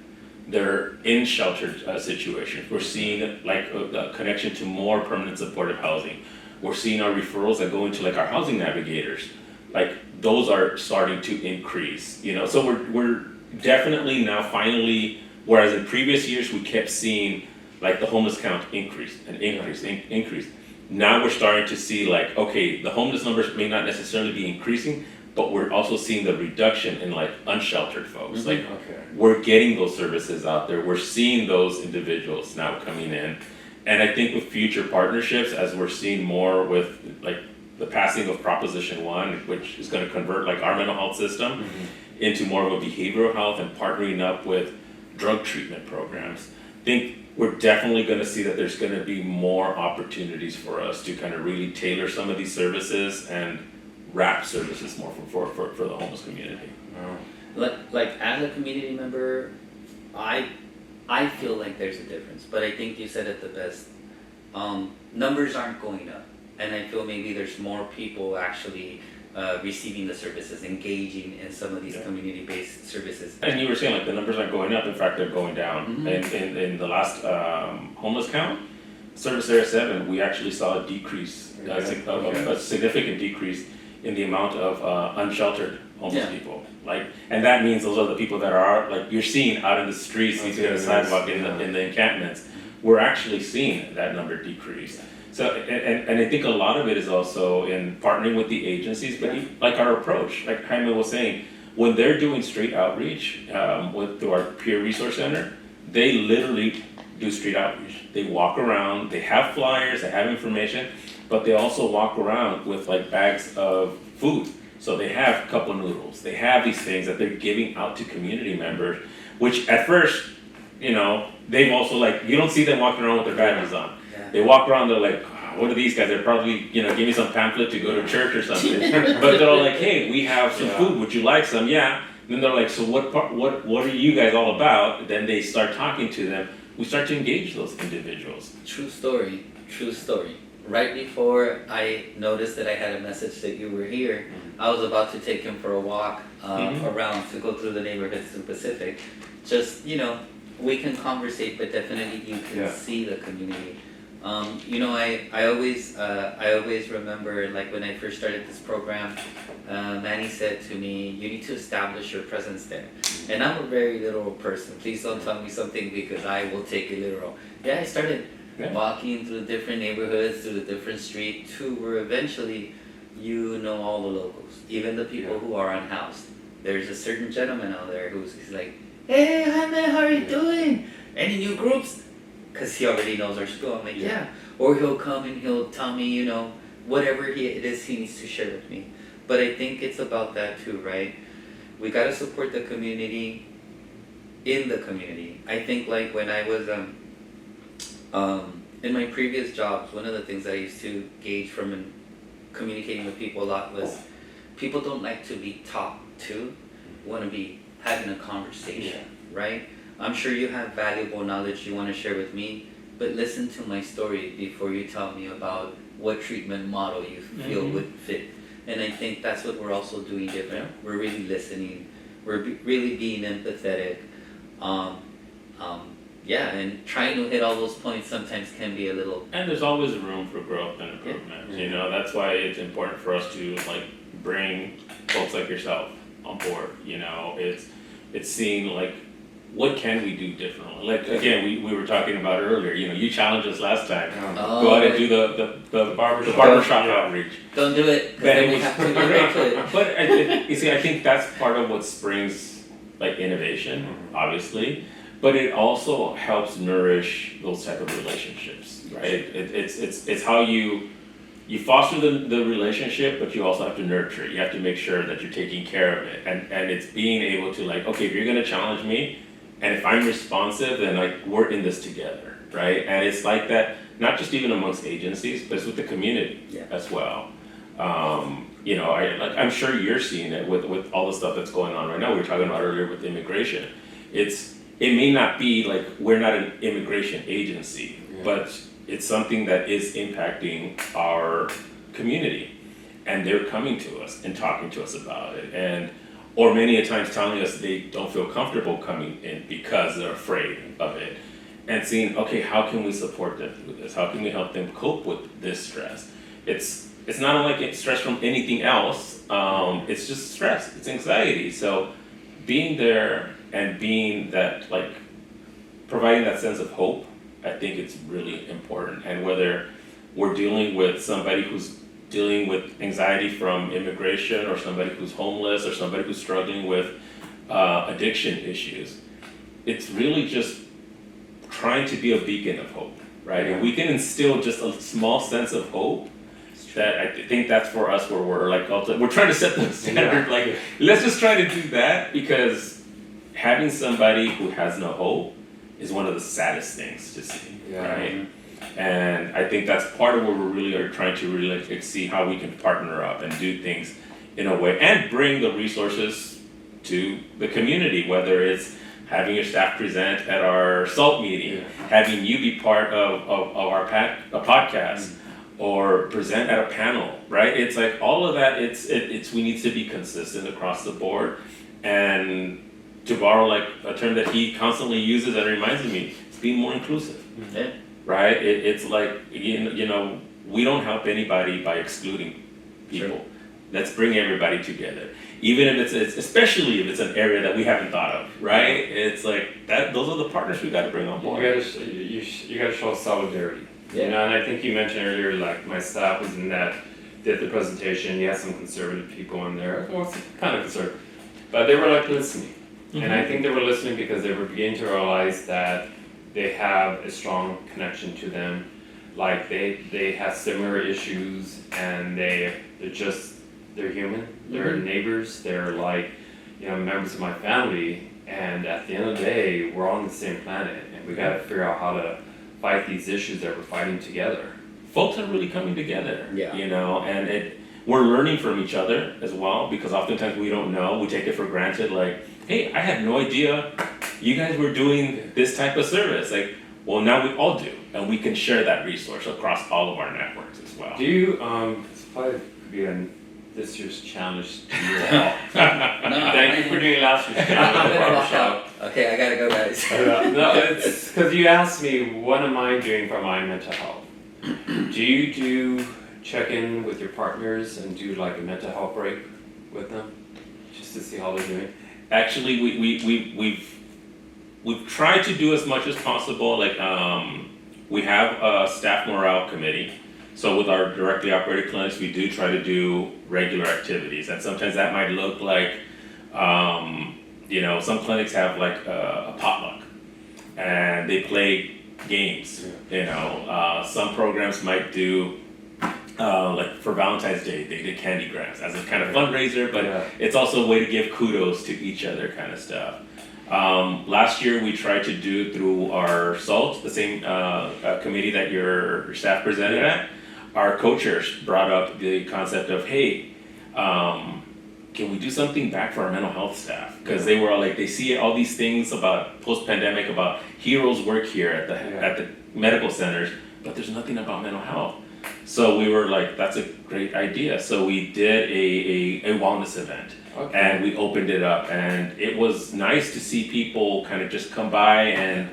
they're in sheltered situations. We're seeing like a connection to more permanent supportive housing. We're seeing our referrals that go into like our housing navigators. Like those are starting to increase, you know. So we're definitely now finally, whereas in previous years we kept seeing like the homeless count increase and increase. Now we're starting to see like, okay, the homeless numbers may not necessarily be increasing, but we're also seeing the reduction in like unsheltered folks. Like we're getting those services out there. We're seeing those individuals now coming in. And I think with future partnerships, as we're seeing more with like the passing of Proposition 1, which is going to convert like our mental health system into more of a behavioral health and partnering up with drug treatment programs, I think we're definitely going to see that there's going to be more opportunities for us to kind of really tailor some of these services and wrap services more for the homeless community. Like as a community member, I feel like there's a difference, but I think you said it the best. Numbers aren't going up, and I feel maybe there's more people actually receiving the services, engaging in some of these community-based services. And you were saying like the numbers aren't going up, in fact they're going down. In the last homeless count, Service Area 7, we actually saw a decrease, a significant decrease in the amount of unsheltered homeless people. Like, and that means those are the people that are like you're seeing out in the streets, sleeping on the sidewalk, in the encampments. We're actually seeing that number decrease. So, and I think a lot of it is also in partnering with the agencies, but like our approach, like Jaime was saying, when they're doing street outreach through our peer resource center, they literally do street outreach. They walk around, they have flyers, they have information, but they also walk around with like bags of food. So they have cup of noodles, they have these things that they're giving out to community members, which at first, you know, they've also like, you don't see them walking around with their badges on. They walk around, they're like, what are these guys? They're probably, you know, give me some pamphlet to go to church or something. But they're all like, hey, we have some food, would you like some? Yeah. And then they're like, so what are you guys all about? Then they start talking to them. We start to engage those individuals. True story. Right before I noticed that I had a message that you were here, I was about to take him for a walk around to go through the neighborhoods to Pacific. Just, you know, we can conversate, but definitely you can see the community. You know, I always remember, like when I first started this program, Manny said to me, you need to establish your presence there. And I'm a very literal person. Please don't tell me something because I will take it literal. I started walking through the different neighborhoods, through the different streets, to where eventually you know all the locals, even the people who are unhoused. There's a certain gentleman out there who's like, hey, hi man, how are you doing? Any new groups? Because he already knows our school. I'm like, Or he'll come and he'll tell me, you know, whatever it is he needs to share with me. But I think it's about that too, right? We gotta support the community in the community. I think like when I was in my previous jobs, one of the things I used to gauge from communicating with people a lot was people don't like to be talked to, want to be having a conversation, right? I'm sure you have valuable knowledge you want to share with me, but listen to my story before you tell me about what treatment model you feel would fit. And I think that's what we're also doing different. We're really listening. We're really being empathetic. And trying to hit all those points sometimes can be a little... And there's always room for growth and improvement. You know, that's why it's important for us to like bring folks like yourself on board. You know, it's seeing like, what can we do differently? Like again, we were talking about earlier. You know, you challenged us last time. Go out and do the barbershop outreach. Don't do it, because then we have to get right to it. But you see, I think that's part of what springs like innovation, obviously. But it also helps nourish those type of relationships, right? It's how you foster the relationship, but you also have to nurture it. You have to make sure that you're taking care of it, and it's being able to like, okay, if you're gonna challenge me, and if I'm responsive, then like we're in this together, right? And it's like that, not just even amongst agencies, but it's with the community as well. You know, I'm sure you're seeing it with all the stuff that's going on right now. We were talking about earlier with immigration. It may not be like we're not an immigration agency, but it's something that is impacting our community, and they're coming to us and talking to us about it. And or many a times telling us they don't feel comfortable coming in because they're afraid of it. And seeing, okay, how can we support them with this? How can we help them cope with this stress? It's not unlike stress from anything else. It's just stress. It's anxiety. So being there and being that, like, providing that sense of hope, I think it's really important. And whether we're dealing with somebody who's dealing with anxiety from immigration, or somebody who's homeless, or somebody who's struggling with addiction issues, it's really just trying to be a beacon of hope, right? And we can instill just a small sense of hope. That I think that's for us where we're like, we're trying to set the standard. Like, let's just try to do that, because having somebody who has no hope is one of the saddest things to see, right? And I think that's part of where we really are trying to really like see how we can partner up and do things in a way and bring the resources to the community, whether it's having your staff present at our SALT meeting, having you be part of our podcast, or present at a panel, right? It's like all of that, it's we need to be consistent across the board. And to borrow like a term that he constantly uses and reminds me, it's being more inclusive, right? It's like, you know, we don't help anybody by excluding people. Sure. Let's bring everybody together. Even if it's especially if it's an area that we haven't thought of, right? It's like that. Those are the partners we got to bring on board. You gotta show solidarity. You know, and I think you mentioned earlier, like my staff was in that, did the presentation. You had some conservative people in there. Well, it's kind of conservative, but they were like listening, and I think they were listening because they were beginning to realize that they have a strong connection to them. Like they have similar issues, and they're human. They're neighbors. They're like, you know, members of my family. And at the end of the day, we're all on the same planet, and we got to figure out how to fight these issues that we're fighting together. Folks are really coming together, Yeah. you know, and we're learning from each other as well, because oftentimes we don't know, we take it for granted, like, hey, I had no idea you guys were doing this type of service. Like, well, now we all do, and we can share that resource across all of our networks as well. Do you, it's probably could be this year's challenge to you all. Thank you for doing last year's challenge. Barbershop. Okay, I gotta go, guys. No, it's because you asked me, what am I doing for my mental health? Do you do check-in with your partners and do like a mental health break with them, just to see how they're doing? Actually, we've tried to do as much as possible. Like, we have a staff morale committee. So with our directly operated clinics, we do try to do regular activities, and sometimes that might look like, you know, some clinics have like a potluck, and they play games. You know, some programs might do, like for Valentine's Day, they did candy grabs as a kind of fundraiser, but it's also a way to give kudos to each other, kind of stuff. Last year we tried to do through our SALT, the same committee that your staff presented at. Our co-chairs brought up the concept of, hey, can we do something back for our mental health staff? Because they were all like, they see all these things about post-pandemic, about heroes work here at the medical centers, but there's nothing about mental health. So we were like, that's a great idea. So we did a wellness event, and we opened it up, and it was nice to see people kind of just come by and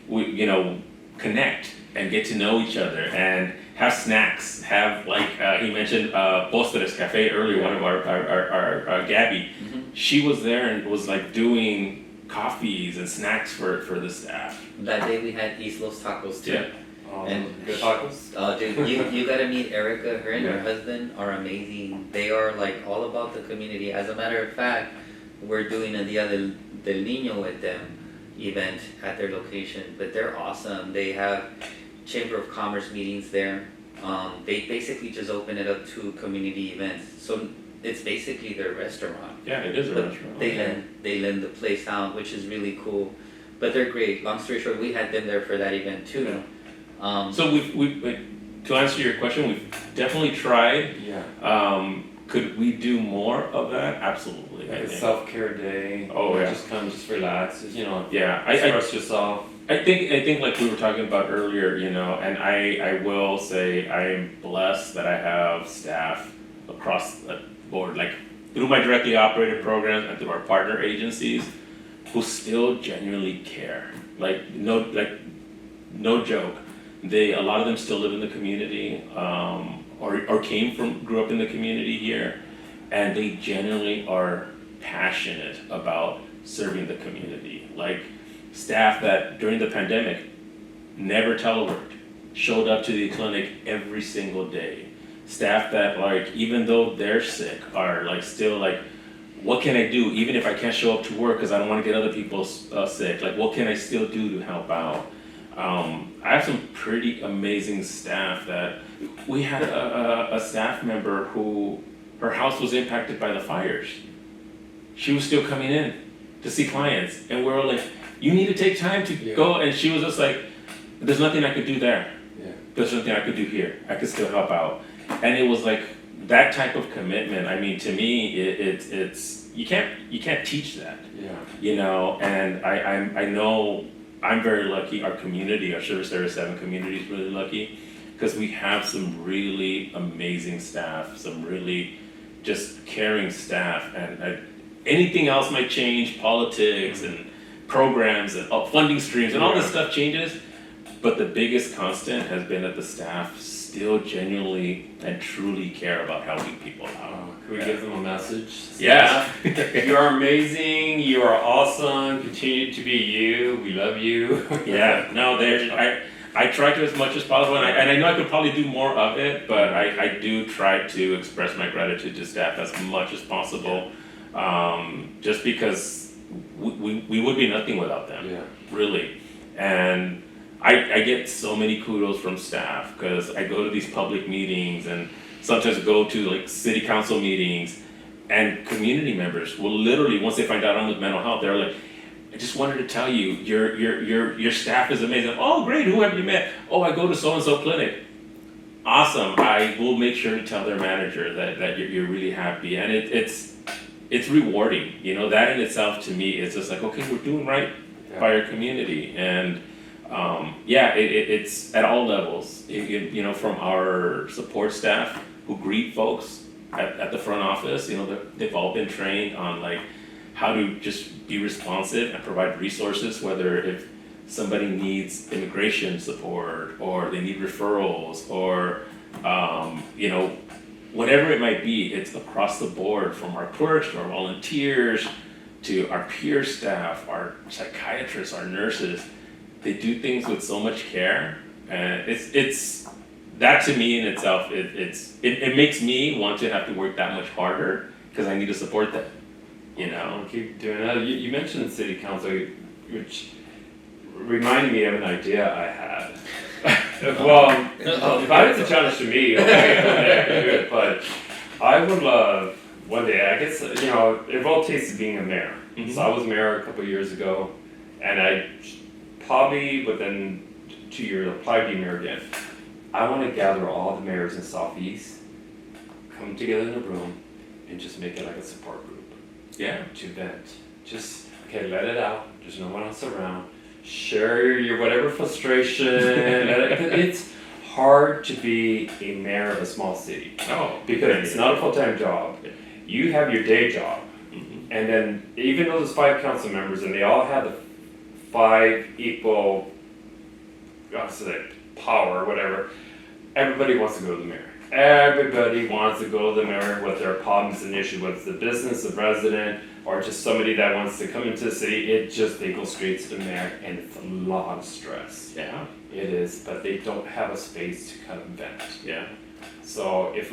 we, you know, connect and get to know each other and have snacks, have like, he mentioned Postres Cafe earlier, one of our Gabby, she was there and was like doing coffees and snacks for the staff. That day we had East Los Tacos too. And good tacos? Dude, you gotta meet Erica. Her and her husband are amazing. They are like all about the community. As a matter of fact, we're doing a Dia del Niño with them event at their location, but they're awesome. They have Chamber of Commerce meetings there. They basically just open it up to community events. So it's basically their restaurant. Yeah, it is a restaurant. They lend the place out, which is really cool. But they're great. Long story short, we had them there for that event too. So we've to answer your question, we've definitely tried. Could we do more of that? Absolutely. Like a self-care day. Just come, just relax. You know. Express yourself. I think like we were talking about earlier, you know, and I will say I am blessed that I have staff across the board. Like through my directly operated programs and through our partner agencies, who still genuinely care. No joke. A lot of them still live in the community, or grew up in the community here, and they genuinely are passionate about serving the community. Like staff that during the pandemic never teleworked, showed up to the clinic every single day. Staff that even though they're sick are still what can I do even if I can't show up to work because I don't want to get other people sick? What can I still do to help out? I have some pretty amazing staff that we had a staff member who her house was impacted by the fires. She was still coming in to see clients, and we were like, you need to take time to go, and she was just like, there's nothing I could do there. There's nothing I could do here. I could still help out. And it was that type of commitment. I mean, to me, it's you can't teach that. And I know I'm very lucky. Our community, our Service Area 7 community is really lucky because we have some really amazing staff, some really just caring staff, and anything else might change, politics and programs and funding streams and all this stuff changes. But the biggest constant has been that the staff still genuinely and truly care about helping people out. Can we give them a message? Yeah. You are amazing, you are awesome, continue to be you, we love you. Yeah, no, I try to as much as possible, and I know I could probably do more of it, but I do try to express my gratitude to staff as much as possible, just because we would be nothing without them, really. And I get so many kudos from staff because I go to these public meetings and sometimes go to city council meetings, and community members will literally, once they find out I'm with mental health, they're like, I just wanted to tell you, your staff is amazing. Oh, great, who have you met? Oh, I go to so-and-so clinic. Awesome, I will make sure to tell their manager that you're really happy, and it's rewarding. That in itself to me is just okay, we're doing right by our community. And it's at all levels, from our support staff who greet folks at the front office. They've all been trained on how to just be responsive and provide resources, whether if somebody needs immigration support or they need referrals or whatever it might be. It's across the board, from our clerks to our volunteers to our peer staff, our psychiatrists, our nurses. They do things with so much care, and it's that to me in itself. It makes me want to have to work that much harder because I need to support them. I'll keep doing that. You mentioned city council, which reminded me of an idea I had. Well, if I was a challenge to me, okay, I can do it. But I would love one day. I guess it all tastes being a mayor. Mm-hmm. So I was mayor a couple of years ago, and I probably within 2 years I'll probably be mayor again. I want to gather all the mayors in Southeast, come together in a room, and just make it like a support group. To vent. Just let it out. There's no one else around. Share your whatever frustration. It's hard to be a mayor of a small city. Because it's not a full-time job. You have your day job. Mm-hmm. And then even though there's 5 council members and they all have the 5 equal power or whatever, everybody wants to go to the mayor. Everybody wants to go to the mayor with their problems and issues, whether it's the business, the resident, or just somebody that wants to come into the city. They go straight to the mayor, and it's a lot of stress. Yeah, it is, but they don't have a space to kind of vent. Yeah. So it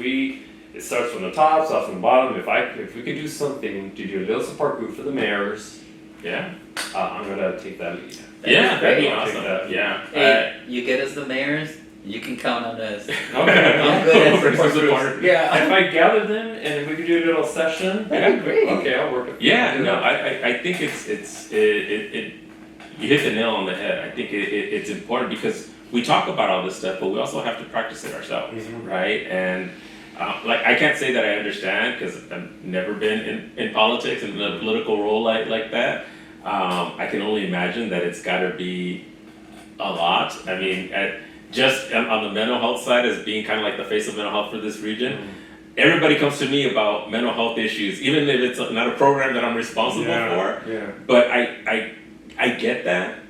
starts from the top, starts from the bottom. If we could do something to do a little support group for the mayors, I'm gonna take that lead. That'd be awesome. Hey, you get us the mayors, you can count on us. Okay. I'm good at support groups. Yeah. If I gather them and if we could do a little session, that'd be great. Okay, I'll work it. I think it you hit the nail on the head. I think it's important because we talk about all this stuff, but we also have to practice it ourselves, right? And I can't say that I understand because I've never been in politics and in a political role like that. I can only imagine that it's got to be a lot. I mean, just on the mental health side, as being kind of like the face of mental health for this region, everybody comes to me about mental health issues, even if it's not a program that I'm responsible for. Yeah. But I get that,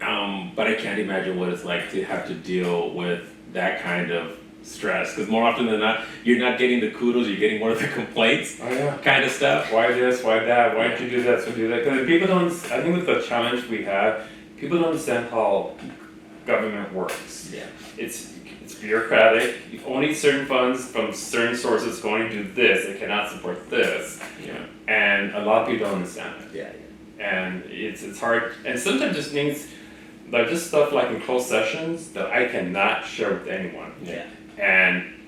but I can't imagine what it's like to have to deal with that kind of stress. Because more often than not, you're not getting the kudos, you're getting more of the complaints Oh yeah. kind of stuff. Why this? Why that? Why don't you do that? So do that? Because people don't. I think with the challenge we have, people don't understand how government works. Yeah. It's bureaucratic. Only certain funds from certain sources going to do this. It cannot support this, Yeah. and a lot of people don't understand it. Yeah. And it's hard. And sometimes just things like just stuff like in closed sessions that I cannot share with anyone. Yeah.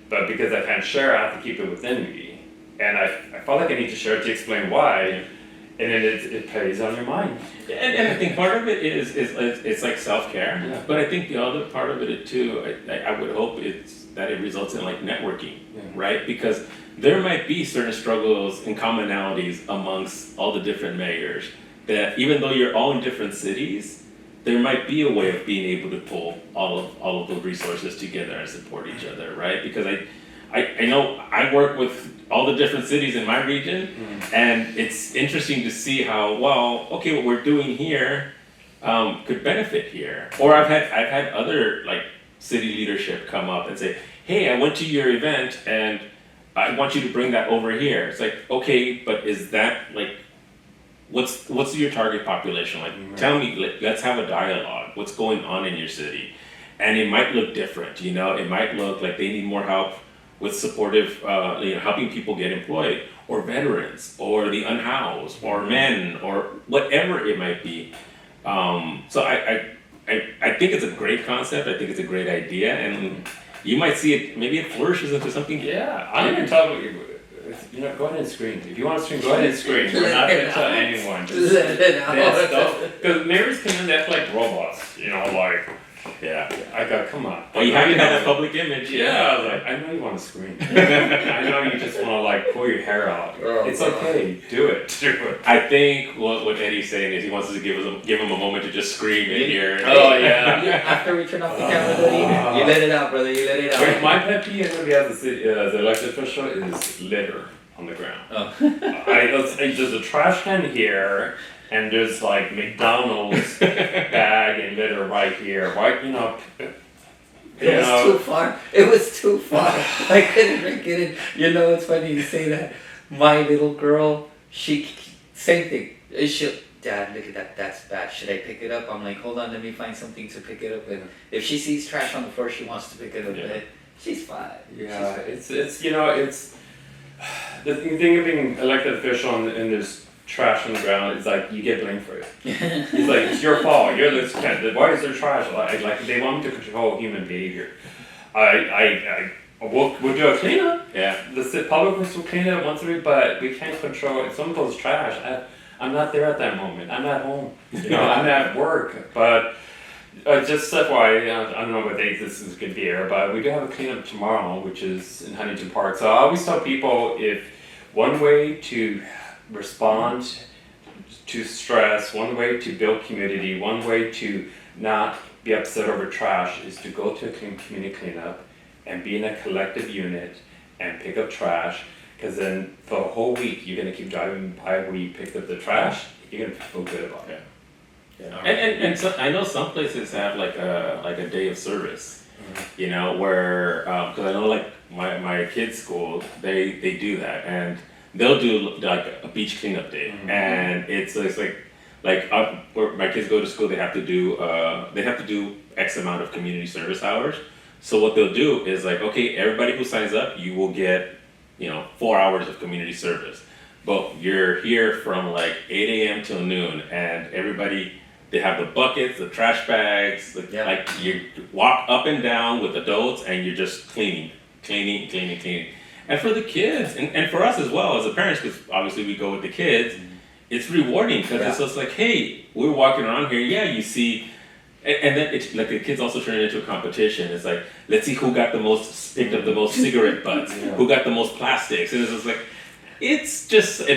But because I can't share, I have to keep it within me. And I felt like I need to share it to explain why. And then it plays on your mind. And I think part of it is it's like self-care, Yeah. but I think the other part of it too, I would hope it's that it results in like networking, Yeah. right? Because there might be certain struggles and commonalities amongst all the different mayors that even though you're all in different cities, there might be a way of being able to pull all of those resources together and support each other, right? Because I know I work with all the different cities in my region, and it's interesting to see how what we're doing here could benefit here. Or I've had other like city leadership come up and say, "Hey, I went to your event and I want you to bring that over here." It's like, okay, but is that like what's your target population like? Tell me, let's have a dialogue. What's going on in your city? And it might look different, you know. It might look like they need more help with supportive, helping people get employed, or veterans, or the unhoused, or men, or whatever it might be. So I think it's a great concept. I think it's a great idea, and you might see it. Maybe it flourishes into something. Yeah, I'm gonna tell you. Go ahead and scream. If you want to scream, go ahead and scream. We're not gonna tell anyone. Just Let it out. Because mayors come in, that's like robots. Like. Yeah. I got, come on. Well, you haven't had that public image. Yeah, I was like, I know you want to scream. I know you just want to like pull your hair out. Oh, it's God. okay, do it. I think what Eddie's saying is he wants us to give him a moment to just scream in here. Oh yeah. After we turn off the camera, buddy, you let it out, brother. You let it Wait, out. my pet peeve as the elected official is litter on the ground. Oh. There's a trash can here, and there's like McDonald's bag and litter right here. Why, It was too far. It was too far. I couldn't get it. It's funny you say that. My little girl, she same thing. Dad, look at that. That's bad. Should I pick it up? I'm like, hold on, let me find something to pick it up with. If she sees trash on the floor, she wants to pick it up with. She's fine. Yeah, it's the thing of being elected official and there's trash on the ground. It's like you get blamed for it. It's like it's your fault. You're this kind. Why is there trash? Like they want me to control human behavior. We'll do a cleanup. Yeah. The public works will clean up once a week, but we can't control it. Someone goes trash. I'm not there at that moment. I'm at home. I'm at work. But just FYI, I don't know what date this is going to be here, but we do have a cleanup tomorrow, which is in Huntington Park. So I always tell people if one way to respond to stress, one way to build community, one way to not be upset over trash is to go to a community cleanup and be in a collective unit and pick up trash, because then for a whole week you're going to keep driving by where you picked up the trash, you're going to feel good about it. Yeah. And so I know some places have like a day of service, where because I know like my kids' school they do that, and they'll do like a beach cleanup day, and it's like where my kids go to school, they have to do X amount of community service hours. So what they'll do is like, okay, everybody who signs up, you will get 4 hours of community service, but you're here from like 8 a.m. till noon, and everybody. They have the buckets, the trash bags, like you walk up and down with adults and you're just cleaning. And for the kids, and for us as well as the parents, because obviously we go with the kids, it's rewarding because it's just like, hey, we're walking around here, you see, and then it's like the kids also turn it into a competition. It's like, let's see who picked up the most cigarette butts, who got the most plastics, and it's just like, it's just, but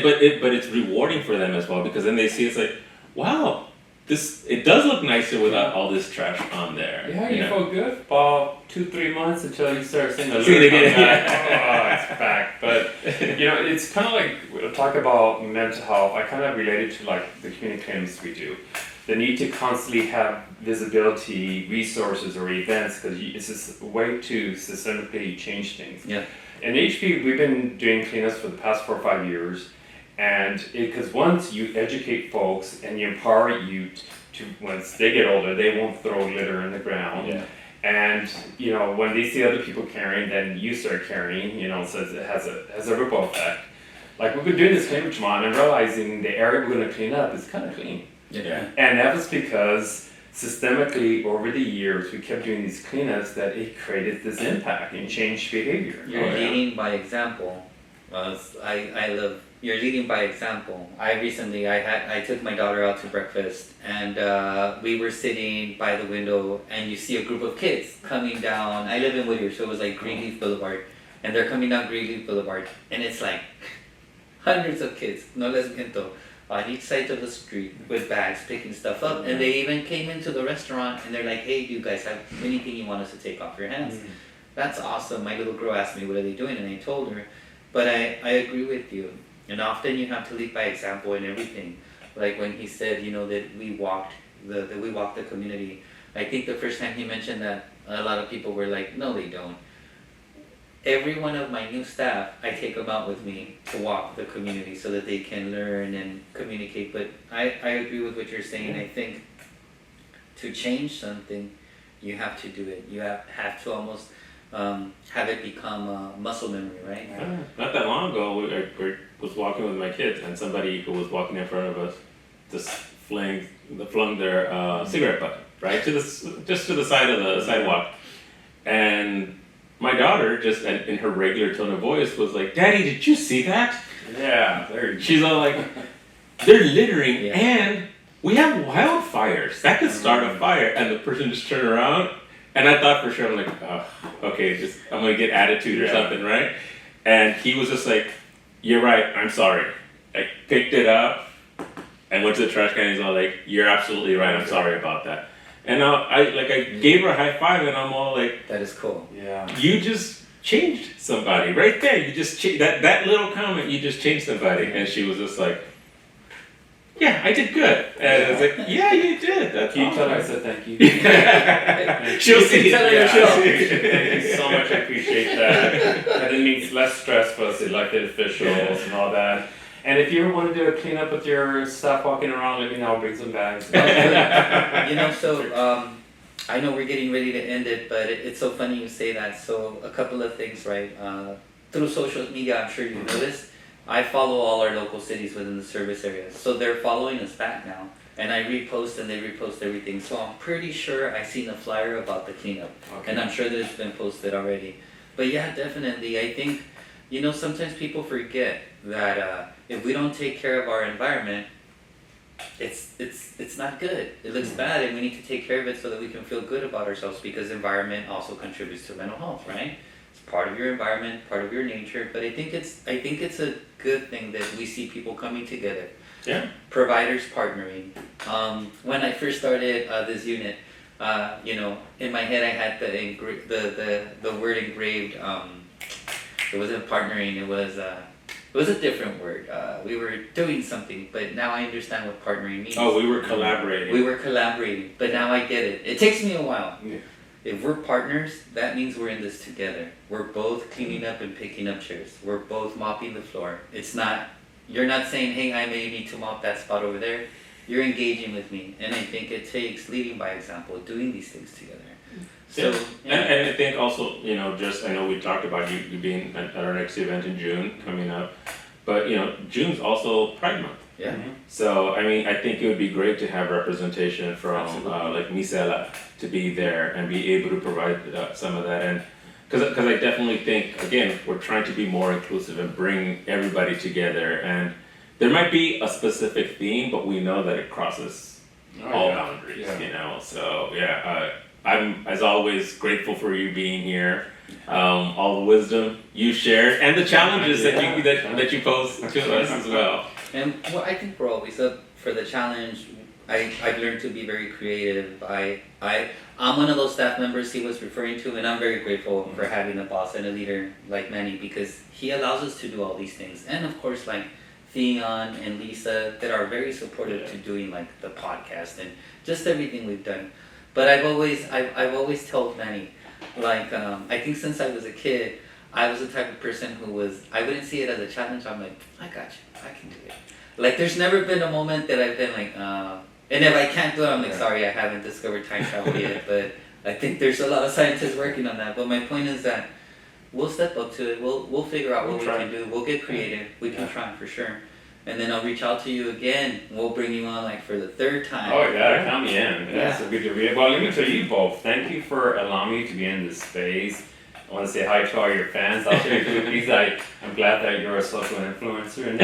it's rewarding for them as well, because then they see it's like, wow, it does look nicer without all this trash on there. Yeah, you know? feel good about 2-3 months until you start seeing the See it look on again, that. Oh, it's back. But it's kind of like we'll talk about mental health. I kind of relate it to like the community cleanups we do. The need to constantly have visibility, resources, or events because it's just a way to systemically change things. Yeah. In HP, we've been doing cleanups for the past 4 or 5 years. And because once you educate folks and you empower youth to, once they get older, they won't throw litter in the ground. Yeah. And when they see other people carrying, then you start carrying. So it has a ripple effect. Like we've been doing this cleanup, Jamon, and realizing the area we're going to clean up is kind of clean. Yeah. And that was because systemically over the years we kept doing these cleanups that it created this impact and changed behavior. You're leading by example. You're leading by example. I took my daughter out to breakfast and we were sitting by the window and you see a group of kids coming down. I live in Whittier, so it was like Greenleaf Boulevard, and they're coming down Greenleaf Boulevard and it's like hundreds of kids, no les miento, on each side of the street with bags picking stuff up, and they even came into the restaurant and they're like, hey, do you guys have anything you want us to take off your hands? That's awesome. My little girl asked me, what are they doing? And I told her. But I agree with you. And often you have to lead by example in everything. Like when he said, that we walked the community. I think the first time he mentioned that, a lot of people were like, no, they don't. Every one of my new staff, I take them out with me to walk the community so that they can learn and communicate. But I agree with what you're saying. I think to change something, you have to do it. You have to almost have it become muscle memory, right? Not that long ago, I was walking with my kids, and somebody who was walking in front of us just flung their cigarette butt right just to the side of the sidewalk, and my daughter, just in her regular tone of voice, was like, "Daddy, did you see that?" Yeah, she's all like, "They're littering, and we have wildfires. That could start a fire." And the person just turned around. And I thought for sure, I'm like, oh, okay, I'm gonna get attitude or something, right? And he was just like, you're right, I'm sorry. I picked it up and went to the trash can, and he's all like, you're absolutely right, I'm sorry about that. And I gave her a high five, and I'm all like, that is cool. Yeah. You just changed somebody right there. You just that little comment, you just changed somebody. And she was just like, yeah, I did good. And I was like, yeah, you did. That's Can you awesome. tell her I said thank you? She'll see. Thank you so much. I appreciate that. And it means less stress for us elected officials and all that. And if you ever want to do a cleanup with your staff walking around, let me know. I'll bring some bags. I know we're getting ready to end it, but it's so funny you say that. So a couple of things, right? Through social media, I'm sure you've noticed, I follow all our local cities within the service areas. So they're following us back now. And I repost and they repost everything. So I'm pretty sure I've seen a flyer about the cleanup. Okay. And I'm sure that it's been posted already. But yeah, definitely. I think, sometimes people forget that if we don't take care of our environment, it's not good. It looks bad, and we need to take care of it so that we can feel good about ourselves, because environment also contributes to mental health, right? Part of your environment, part of your nature, but I think it's a good thing that we see people coming together. Yeah. Providers partnering. When I first started this unit, in my head I had the word engraved. It wasn't partnering. It was a different word. We were doing something, but now I understand what partnering means. Oh, we were collaborating. We were collaborating, but now I get it. It takes me a while. Yeah. If we're partners, that means we're in this together. We're both cleaning up and picking up chairs. We're both mopping the floor. You're not saying, hey, I may need to mop that spot over there. You're engaging with me. And I think it takes leading by example, doing these things together. So, And I think also, I know we talked about you being at our next event in June coming up, but June's also Pride Month. Yeah. So, I think it would be great to have representation from like Misela to be there and be able to provide some of that. And because I definitely think, again, we're trying to be more inclusive and bring everybody together. And there might be a specific theme, but we know that it crosses all boundaries, So, I'm, as always, grateful for you being here. All the wisdom you shared and the challenges that you pose to us as well. And I think we're always up for the challenge. I've learned to be very creative. I'm one of those staff members he was referring to, and I'm very grateful for having a boss and a leader like Manny, because he allows us to do all these things. And of course, like Theon and Lisa, that are very supportive to doing like the podcast and just everything we've done. But I've always told Manny, like, I think since I was a kid, I was the type of person who I wouldn't see it as a challenge. I'm like, I got you, I can do it. Like, there's never been a moment that I've been like, and if I can't do it, I'm like, sorry, I haven't discovered time travel yet. But I think there's a lot of scientists working on that. But my point is that we'll step up to it. We'll figure out what we can do. We'll get creative. We can try for sure. And then I'll reach out to you again. We'll bring you on like for the third time. Oh yeah, count me in. Yeah, so good to read. Well, let me tell you both. Thank you for allowing me to be in this space. I want to say hi to all your fans out there. I'm glad that you're a social influencer and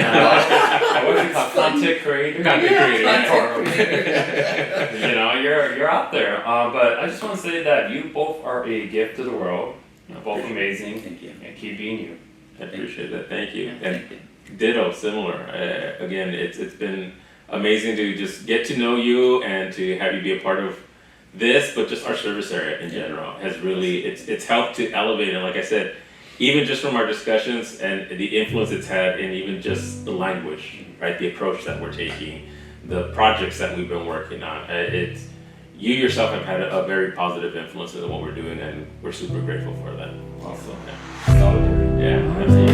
what do you call content creator? Content creator. You know, you're out there. But I just want to say that you both are a gift to the world. You're both amazing. Thank you. And keep being you. I appreciate that. Thank you. Yeah, And thank you. ditto, similar. Again, it's been amazing to just get to know you and to have you be a part of this, but just our service area in general has really, it's helped to elevate. And like I said, even just from our discussions and the influence it's had in even just the language, right? The approach that we're taking, the projects that we've been working on. You yourself have had a very positive influence in what we're doing, and we're super grateful for that. Awesome. Yeah, absolutely.